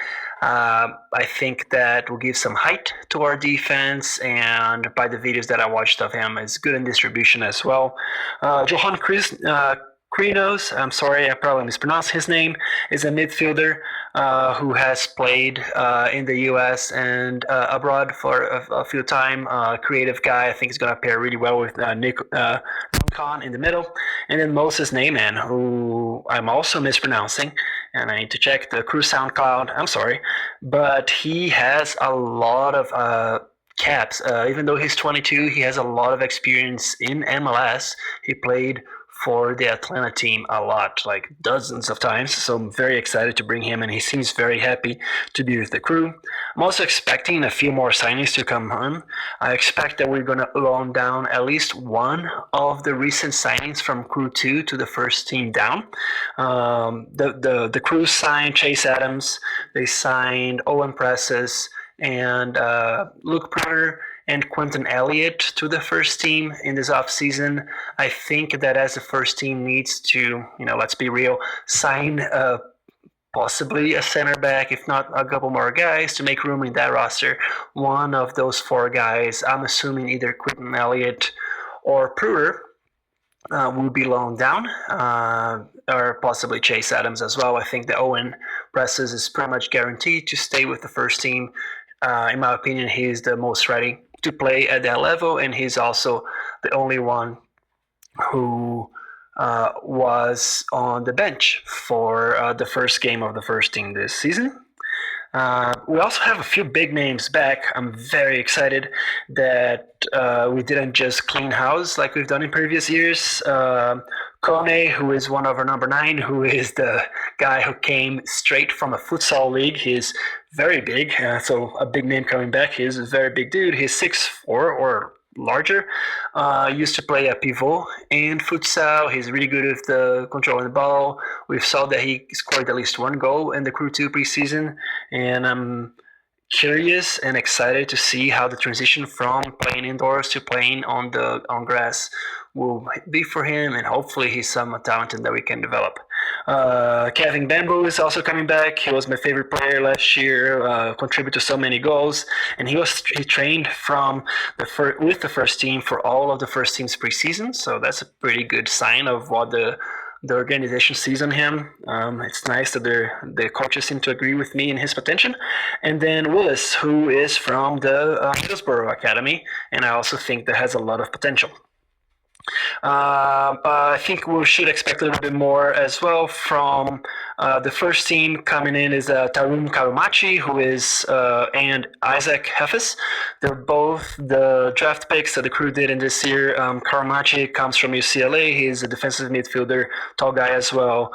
I think that will give some height to our defense, and by the videos that I watched of him, it's good in distribution as well. Johan Krinos, I'm sorry, I probably mispronounced his name, is a midfielder who has played in the U.S. and abroad for a few time. Creative guy. I think he's going to pair really well with Nick Khan in the middle. And then Moses Neyman, who I'm also mispronouncing, and I need to check the Crew SoundCloud. I'm sorry. But he has a lot of caps. Even though he's 22, he has a lot of experience in MLS. He played for the Atlanta team a lot, like dozens of times. So I'm very excited to bring him, and he seems very happy to be with the Crew. I'm also expecting a few more signings to come on. I expect that we're going to loan down at least one of the recent signings from Crew 2 to the first team down. The Crew signed Chase Adams. They signed Owen Presses and Luke Pruder and Quentin Elliott to the first team in this offseason. I think that as the first team needs to, let's be real, sign possibly a center back, if not a couple more guys, to make room in that roster. One of those 4 guys, I'm assuming either Quentin Elliott or Pruder, will be loaned down, or possibly Chase Adams as well. I think the Owen Presses is pretty much guaranteed to stay with the first team. In my opinion, he's the most ready to play at that level, and he's also the only one who was on the bench for the first game of the first team this season. We also have a few big names back. I'm very excited that we didn't just clean house like we've done in previous years. Kone, who is one of our number 9, who is the guy who came straight from a futsal league. He's very big, so a big name coming back. He's a very big dude. He's 6'4" or larger. Used to play a pivot in futsal. He's really good with the controlling the ball. We saw that he scored at least 1 goal in the Crew 2 preseason, and I'm curious and excited to see how the transition from playing indoors to playing on grass will be for him, and hopefully he's some talent that we can develop. Kevin Bambo is also coming back. He was my favorite player last year, contributed to so many goals, and he trained with the first team for all of the first team's preseason, so that's a pretty good sign of what the organization sees on him. It's nice that the coaches seem to agree with me in his potential. And then Willis, who is from the Middlesbrough Academy, and I also think that has a lot of potential. I think we should expect a little bit more as well from the first team coming in is Tarun Karumachi, who is and Isaac Hefes. They're both the draft picks that the Crew did in this year. Karumachi comes from UCLA. He's a defensive midfielder, tall guy as well.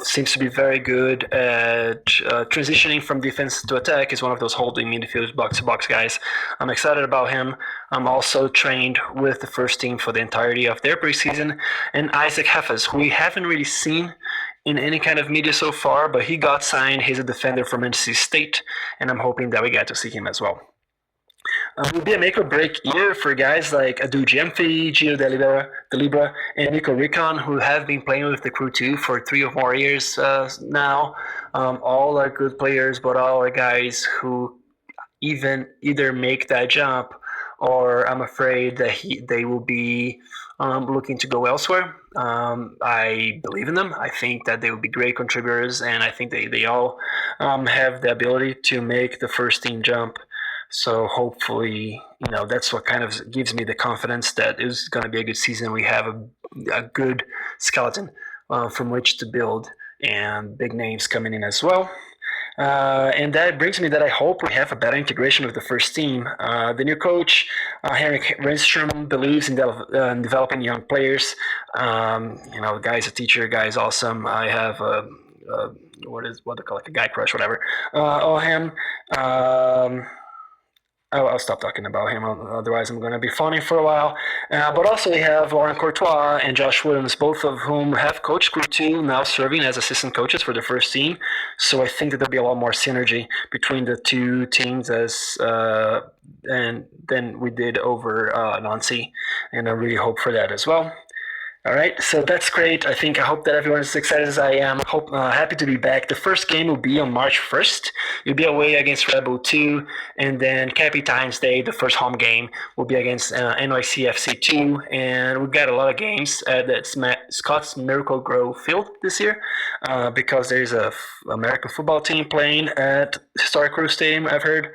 Seems to be very good at transitioning from defense to attack. He's one of those holding midfielders, box-to-box guys. I'm excited about him. I'm also trained with the first team for the entirety of their preseason. And Isaac Hefes, who we haven't really seen in any kind of media so far, but he got signed. He's a defender from NC State, and I'm hoping that we get to see him as well. It will be a make or break year for guys like Adu Giamfi, Gio Delibra, and Nico Ricon, who have been playing with the Crew too for 3 or more years now. All are good players, but all are guys who either make that jump, or I'm afraid that they will be looking to go elsewhere. I believe in them. I think that they will be great contributors, and I think they all have the ability to make the first team jump. So hopefully, that's what kind of gives me the confidence that it's going to be a good season. We have a good skeleton from which to build, and big names coming in as well. And that brings me that I hope we have a better integration with the first team. The new coach, Henrik Renström, believes in developing young players. The guy's a teacher, guy's awesome. I have what they call a guy crush, whatever, on him. I'll stop talking about him, otherwise I'm going to be phoning for a while. But also we have Lauren Courtois and Josh Williams, both of whom have coached Crew 2, now serving as assistant coaches for the first team. So I think that there'll be a lot more synergy between the two teams than we did over Nancy, and I really hope for that as well. All right, so that's great. I hope that everyone is as excited as I am. Happy to be back. The first game will be on March 1st. You'll be away against Rebel 2, and then Cappy Times Day, the first home game, will be against NYCFC2, and we've got a lot of games at the Scott's Miracle Grove Field this year because there's a American football team playing at Historic Crew Stadium, I've heard.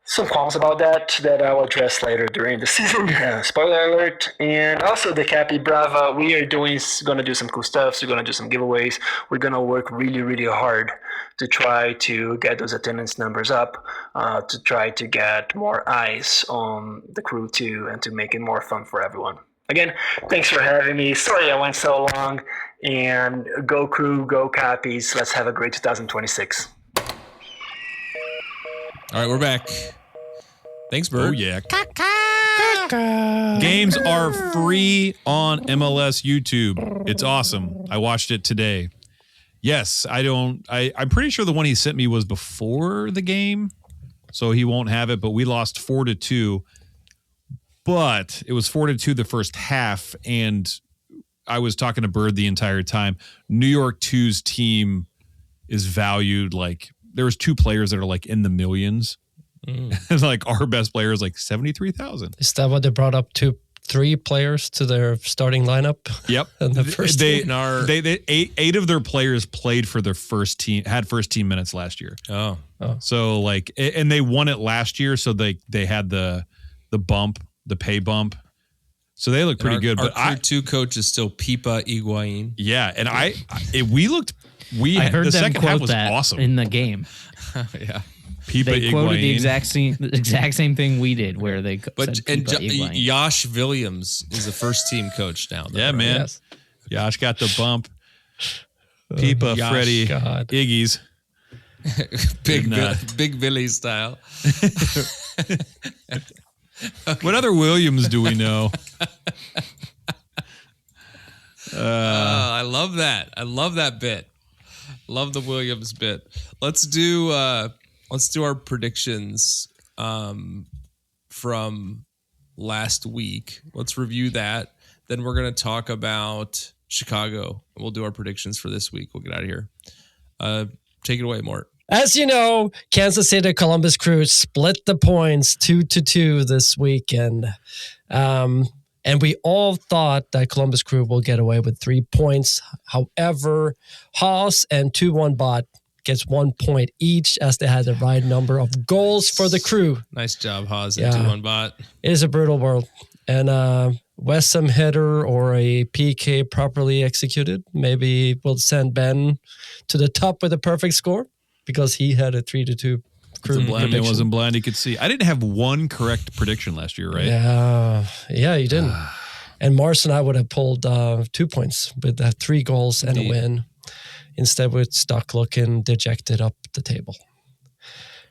Some qualms about that I'll address later during the season. Spoiler alert. And also the CapyBrava, we are going to do some cool stuff. We're going to do some giveaways. We're going to work really, really hard to try to get those attendance numbers up, to try to get more eyes on the Crew too, and to make it more fun for everyone. Again, thanks for having me. Sorry I went so long. And go Crew, go Cappies. Let's have a great 2026. All right, we're back. Thanks, Bird. Oh, yeah. Games are free on MLS YouTube. It's awesome. I watched it today. Yes, I'm pretty sure the one he sent me was before the game, so he won't have it, but we lost 4-2. But it was 4-2 the first half, and I was talking to Bird the entire time. New York 2's team is valued there was 2 players that are in the millions. Our best player is 73,000. Is that what they brought up 3 players to their starting lineup? Yep. And the first they 8 of their players played for their first team, had first team minutes last year. Oh. So and they won it last year, so they had the bump, the pay bump. So they look pretty good. But our 2 coach is still Pipa Higuain. Yeah, and I heard the them second half quote was that awesome in the game. Yeah. Pipa they quoted the Higuain. exact same thing we did, where they said Pipa Higuain. Josh Williams is the first team coach now. Yeah, right? Man. Yes. Josh got the bump. Pipa, Freddie, God. Iggy's. Big Billy style. What other Williams do we know? I love that. I love that bit. Love the Williams bit. Let's do our predictions from last week. Let's review that. Then we're going to talk about Chicago. We'll do our predictions for this week. We'll get out of here. Take it away, Mort. As you know, Kansas City Columbus Crew split the points 2-2 this weekend. And we all thought that Columbus Crew will get away with 3 points. However, Haas and 2-1 Bot gets 1 point each as they had the right number of goals for the crew. Nice job, Haas and 2-1 bot. It is a brutal world. And Westham header or a PK properly executed maybe will send Ben to the top with a perfect score because he had a 3-2 crew Blind man prediction. wasn't blind, he could see. I didn't have one correct prediction last year, right? Yeah, you didn't. And Mars and I would have pulled 2 points with 3 goals and a win. Instead, we're stuck looking dejected up the table.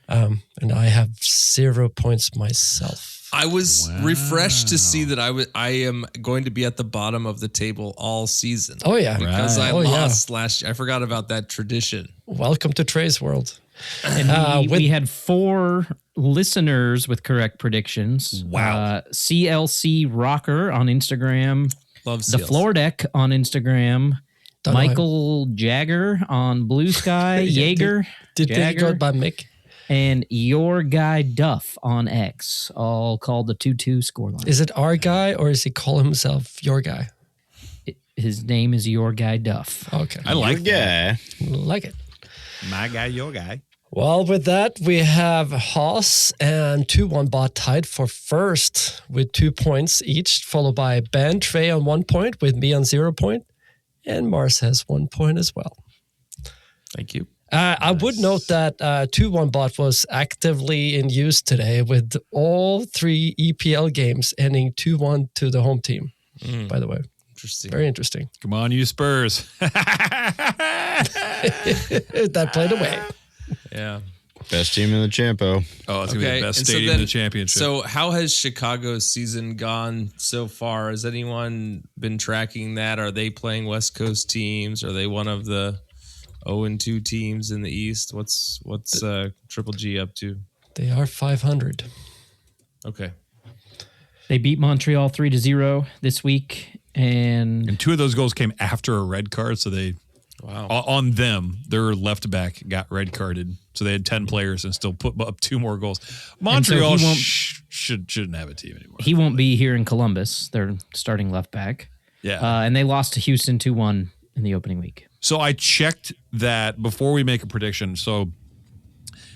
And I have 0 points myself. I was refreshed to see that I am going to be at the bottom of the table all season. Oh, yeah. Because I lost last year. I forgot about that tradition. Welcome to Trey's world. And we had 4 listeners with correct predictions. Wow. CLC Rocker on Instagram. Love The CLC. Floor Deck on Instagram. Don't know Michael Jagger on Blue Sky. Jaeger. Did they go by Mick? And Your Guy Duff on X, all called the 2-2 scoreline. Is it our guy or is he call himself your guy? His name is Your Guy Duff. Okay. I like that. Like it. My guy, your guy. Well, with that, we have Haas and 2-1 bot tied for first with 2 points each, followed by Ben, Trey on 1 point, with me on 0 point, and Mars has 1 point as well. Thank you. I would note that 2-1 bot was actively in use today with all 3 EPL games ending 2-1 to the home team, by the way. Interesting. Very interesting. Come on, you Spurs. That played away. Yeah. Best team in the Champo. Oh, it's going to be the best and stadium in the championship. So how has Chicago's season gone so far? Has anyone been tracking that? Are they playing West Coast teams? Are they one of the 0-2 teams in the East? What's Triple G up to? They are 500. Okay. They beat Montreal 3-0 this week. And 2 of those goals came after a red card, so they... Wow. On them, their left back got red carded, so they had 10 players and still put up 2 more goals. Montreal shouldn't have a team anymore. He won't be here in Columbus. They're starting left back. Yeah. And they lost to Houston 2-1 in the opening week. So I checked that before we make a prediction. So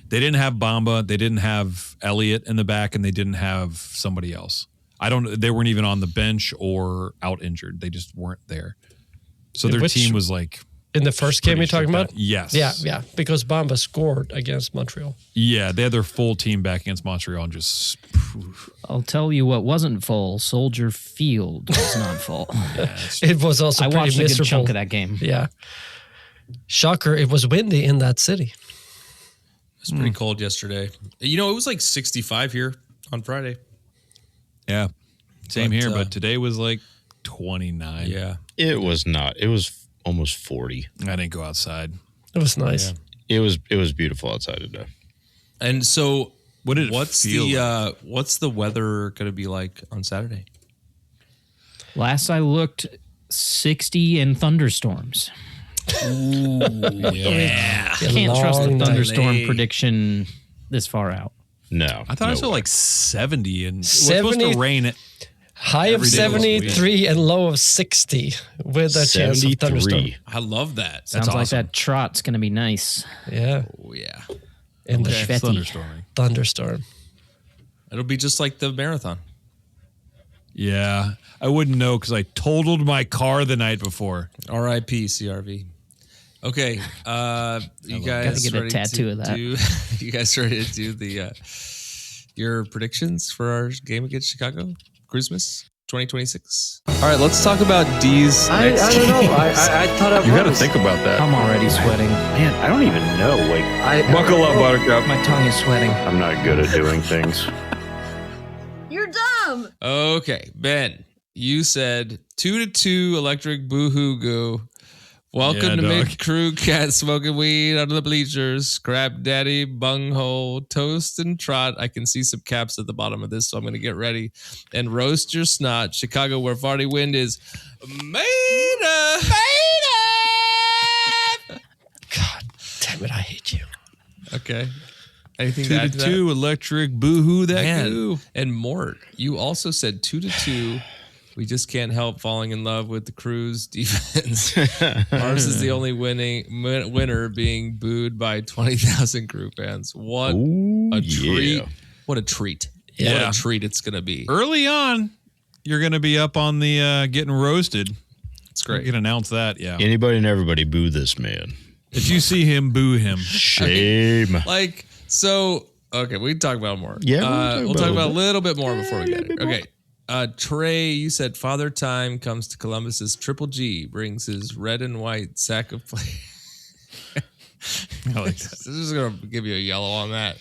they didn't have Bamba, they didn't have Elliott in the back, and they didn't have somebody else. They weren't even on the bench or out injured. They just weren't there. So their team was like... In the first game you're talking about? Yes. Yeah, because Bamba scored against Montreal. Yeah, they had their full team back against Montreal and just... I'll tell you what wasn't full. Soldier Field was not full. It was also I pretty watched a miserable. good chunk of that game. Yeah. Shocker, it was windy in that city. It was pretty cold yesterday. You know, it was like 65 here on Friday. Yeah. Same here, but today was like 29. Yeah. It was not. It was almost 40. I didn't go outside. It was nice. Yeah. It was beautiful outside today. And so what's the weather going to be like on Saturday? Last I looked, 60 and thunderstorms. Ooh, yeah. Can't trust the thunderstorm Late. prediction this far out. No. I thought I saw like 70 and it was 70 supposed to rain it. High of Every day this week. 73 and low of 60 with a chance of thunderstorm. I love that. Sounds like that trot's going to be nice. Yeah. Oh, yeah. In the Schvetty. thunderstorm. It'll be just like the marathon. Yeah. I wouldn't know because I totaled my car the night before. R.I.P. CRV. Okay. You guys Gotta get a ready tattoo to of that. you guys ready to do the your predictions for our game against Chicago? Crewsmas 2026. All right, let's talk about D's. I don't know. I thought I You got to think about that. I'm already sweating. Man, I don't even know. Like, Buckle up, Buttercup. My tongue is sweating. I'm not good at doing things. You're dumb. Okay, Ben, you said 2-2 electric boohoo goo. Welcome Yeah, to dog. Mid Crew Cat smoking weed under the bleachers. Crab Daddy, Bunghole, Toast, and Trot. I can see some caps at the bottom of this, so I'm going to get ready. And roast your snot. Chicago, where Vardy Wind is made up. God damn it, I hate you. Okay. Anything to add to 2-2 electric boohoo that Man. goo. And Mort, you also said 2-2 We just can't help falling in love with the Crews defense. Ours is the only winner being booed by 20,000 Crew fans. What a treat. What a treat. Yeah. What a treat it's going to be. Early on, you're going to be up on the getting roasted. It's great. You can announce that, yeah. Anybody and everybody boo this man. If you see him, boo him. Shame. Okay, we can talk about it more. Yeah, we'll talk about a little bit more before we get it. Okay. Trey, you said Father Time comes to Columbus's Triple G, brings his red and white sack of play. I like that. This is going to give you a yellow on that.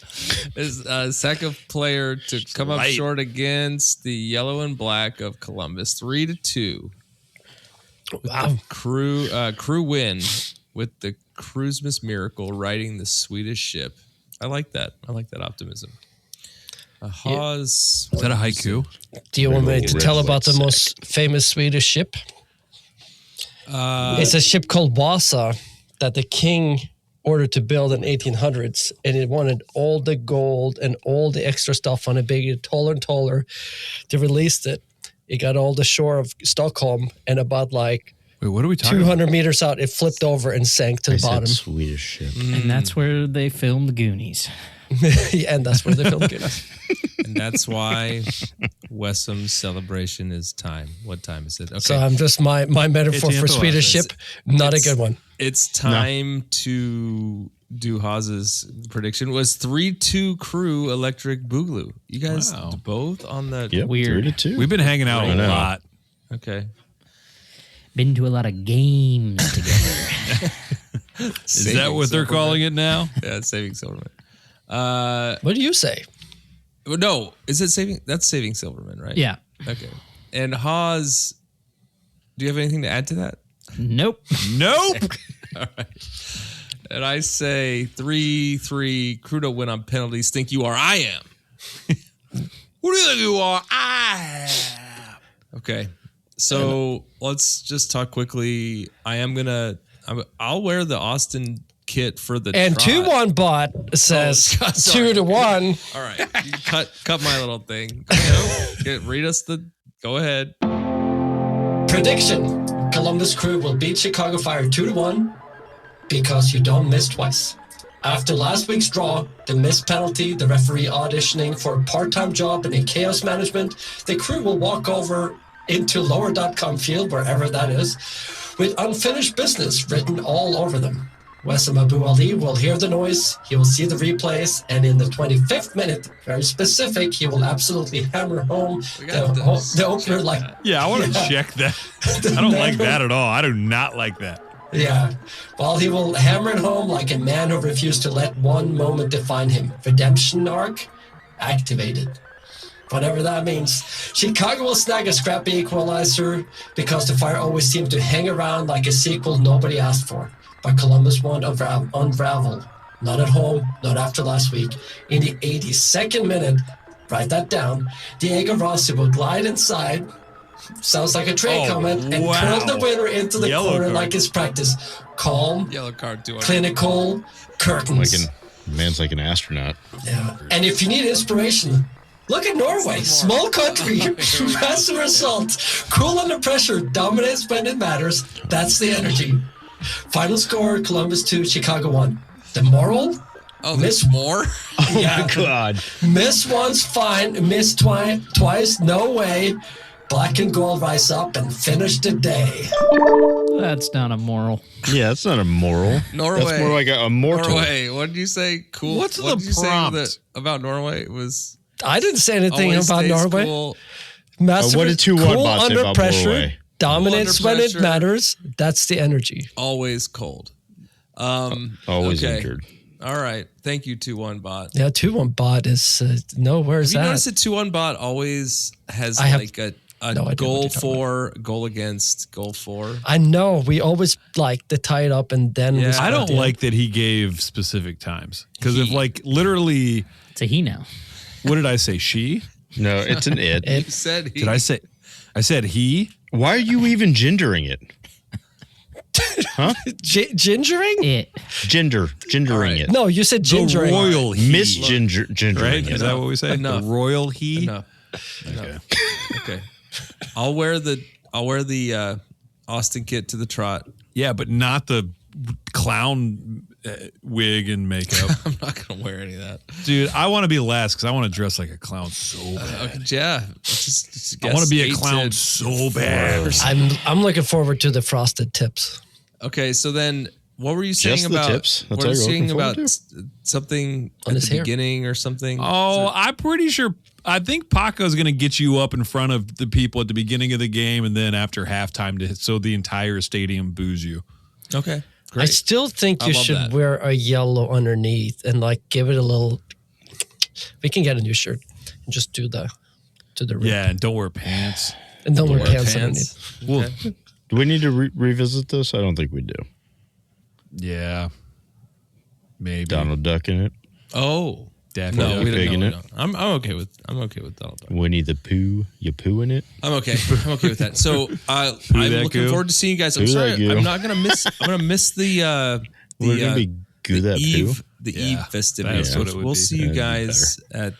His sack of player to come up short against the yellow and black of Columbus, 3-2. Wow. Crew win with the Crewsmas Miracle riding the Swedish ship. I like that. I like that optimism. Haas. Is that a haiku? Do you want me to tell about the most famous Swedish ship? It's a ship called Vasa that the king ordered to build in 1800s, and it wanted all the gold and all the extra stuff on it, bigger, taller and taller. They released it. It got all the shore of Stockholm, and about like what are we talking 200 meters out, it flipped over and sank to the bottom. Swedish ship. And that's where they filmed the Goonies. And that's where they filmed Goonies. And that's why Wessam's celebration is time. What time is it? Okay. So I'm just my metaphor for Swedish ship, not a good one. It's time to do Haas's prediction. Was 3-2 Crew Electric Boogaloo. You guys both on the weird. 3-2. We've been hanging out a lot. Okay. Been to a lot of games together. Is that what they're calling it now? Yeah, it's Saving Silverman. What do you say? No, is it Saving? That's Saving Silverman, right? Yeah. Okay. And Haas, do you have anything to add to that? Nope. Nope. All right. And I say 3-3 Crew to win on penalties. Think you are? I am. Who do you think you are? I am. Okay. So let's just talk quickly. I'll wear the Austin kit for the and trot. 2-1 bot says 2-1. All right, you cut my little thing. Read us the. Go ahead. Prediction: Columbus Crew will beat Chicago Fire 2-1 because you don't miss twice. After last week's draw, the missed penalty, the referee auditioning for a part-time job in chaos management, the Crew will walk over into lower.com field, wherever that is, with unfinished business written all over them. Wessam Abu Ali will hear the noise, he will see the replays, and in the 25th minute, very specific, he will absolutely hammer home the opener like... Yeah, I want to check that. I don't like that at all. I do not like that. Yeah. Well, he will hammer it home like a man who refused to let one moment define him. Redemption arc activated. Whatever that means. Chicago will snag a scrappy equalizer because the Fire always seem to hang around like a sequel nobody asked for. But Columbus won't unravel. Not at home, not after last week. In the 82nd minute, write that down, Diego Rossi will glide inside, sounds like a Trey comment, and curl the winner into the corner like his practice. Calm, yellow card, clinical, curtains. Man's like an astronaut. Yeah. And if you need inspiration, look at Norway. Small country, massive result. Cool under pressure, dominates when it matters. That's the energy. Final score, Columbus 2, Chicago 1. The moral? Oh, there's more? Yeah. Oh, God. Miss once, fine. Miss twice, no way. Black and gold rise up and finish the day. That's not a moral. Yeah, that's not a moral. Norway. That's more like a mortal. Norway. What did you say? Cool. What's what the did you prompt? say about Norway? It was... I didn't say anything always about stays Norway. Cool. Massive, what did 2-1 cool bot say under about pressure. Norway? Dominates Cool under when it pressure. matters. That's the energy. Always cold. Always okay. injured. All right. Thank you, 2-1 bot. Yeah, 2-1 bot is where's Have you that? noticed that 2-1 bot always has I have like a no idea goal what you're talking for, goal against, goal for? I know we always like to tie it up and then we Yeah. start I don't the- like that he gave specific times. Because if like literally, It's a he now. what did I say? She? No, it's an it. You said he. Did I say? I said he. Why are you even gendering it? Huh? gingering? It. Gendering right. it. No, you said The gingering. royal he. Misgendering Right? it. Is that what we say? Enough. The royal he. Enough. Okay. Okay. I'll wear the Austin kit to the trot. Yeah, but not the clown wig and makeup. I'm not gonna wear any of that, dude. I want to be last because I want to dress like a clown so bad. Yeah, just I want to be a clown so bad. I'm looking forward to the frosted tips. Okay, so then what were you saying Just the about tips? That's what were all you you're saying looking about forward something On at his the hair. beginning or something? Oh, I'm pretty sure. I think Paco's going to get you up in front of the people at the beginning of the game, and then after halftime, so the entire stadium boos you. Okay, great. I still think I you love should that. wear a yellow underneath and like give it a little. We can get a new shirt and just do the rip. Yeah, and don't wear pants. And don't wear pants underneath. Well, Do we need to revisit this? I don't think we do. yeah, maybe Donald Duck in it. Oh, Daffy no, Duck. we Pig don't. in No, it? we don't. I'm okay with Donald Duck. Winnie the Pooh. You poo in it. I'm okay. I'm okay with that. So I'm that looking goo? forward to seeing you guys. I'm Who that sorry, goo? I'm not gonna miss. I'm gonna miss the We're gonna be goo that Eve, poo. the Yeah, Eve festivities. that's what it would We'll be. see you That'd be guys at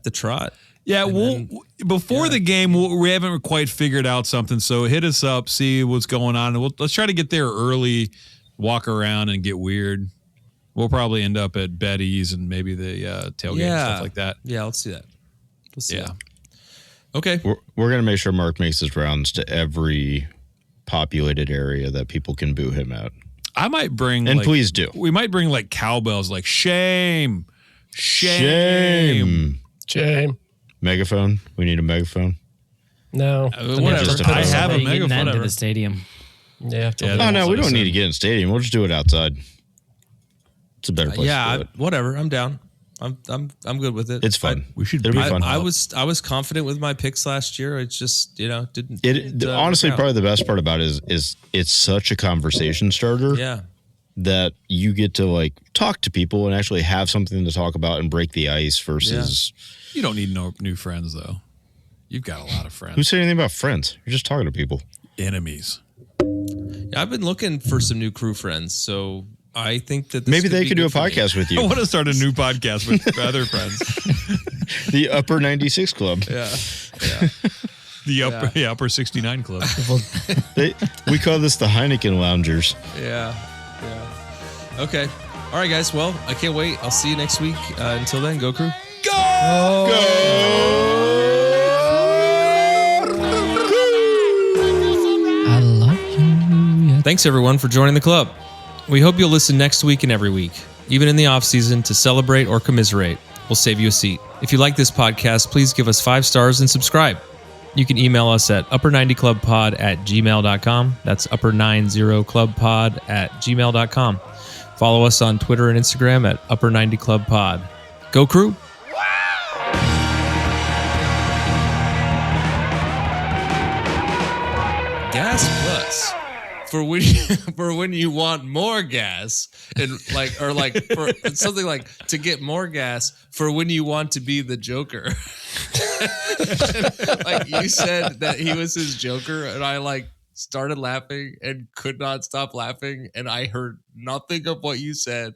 the trot. Yeah, And well, then- before the game, we haven't quite figured out something. So hit us up, see what's going on, and let's try to get there early, walk around, and get weird. We'll probably end up at Betty's and maybe the tailgate and stuff like that. Yeah, let's do that. Let's do Yeah. that. Okay. We're gonna make sure Mark makes his rounds to every populated area that people can boo him at. I might bring, And please do. We might bring like cowbells, like shame. Shame. Megaphone. We need a megaphone. No. Whatever. Just I have a Getting megaphone. that into Whatever. the stadium. Yeah. Oh no, we don't need to get in stadium. We'll just do it outside. It's a better place. to do it. Whatever. I'm down. I'm good with it. It's fun. We should. It'll be fun. I was confident with my picks last year. It's just didn't. Honestly, work out. probably the best part about it is it's such a conversation starter. Yeah. That you get to like talk to people and actually have something to talk about and break the ice versus. You don't need no new friends though. You've got a lot of friends. Who said anything about friends? You're just talking to people. Enemies. Yeah, I've been looking for some new crew friends, so I think that this Maybe they be could do a good for me. podcast with I you. want to start a new podcast with other friends. The Upper 96 Club. Yeah. The upper 69 club. We call this the Heineken Loungers. Yeah. Okay. All right, guys. Well, I can't wait. I'll see you next week. Until then, go crew. I love you. Thanks everyone for joining the club. We hope you'll listen next week and every week, even in the off season, to celebrate or commiserate. We'll save you a seat. If you like this podcast, please give us 5 stars and subscribe. You can email us at upper90clubpod@gmail.com. That's upper90clubpod@gmail.com. Follow us on Twitter and Instagram at upper90clubpod. Go crew! Gas Plus for when you want more gas, and for something like to get more gas for when you want to be the Joker. Like you said that he was his Joker, and I started laughing and could not stop laughing, and I heard nothing of what you said.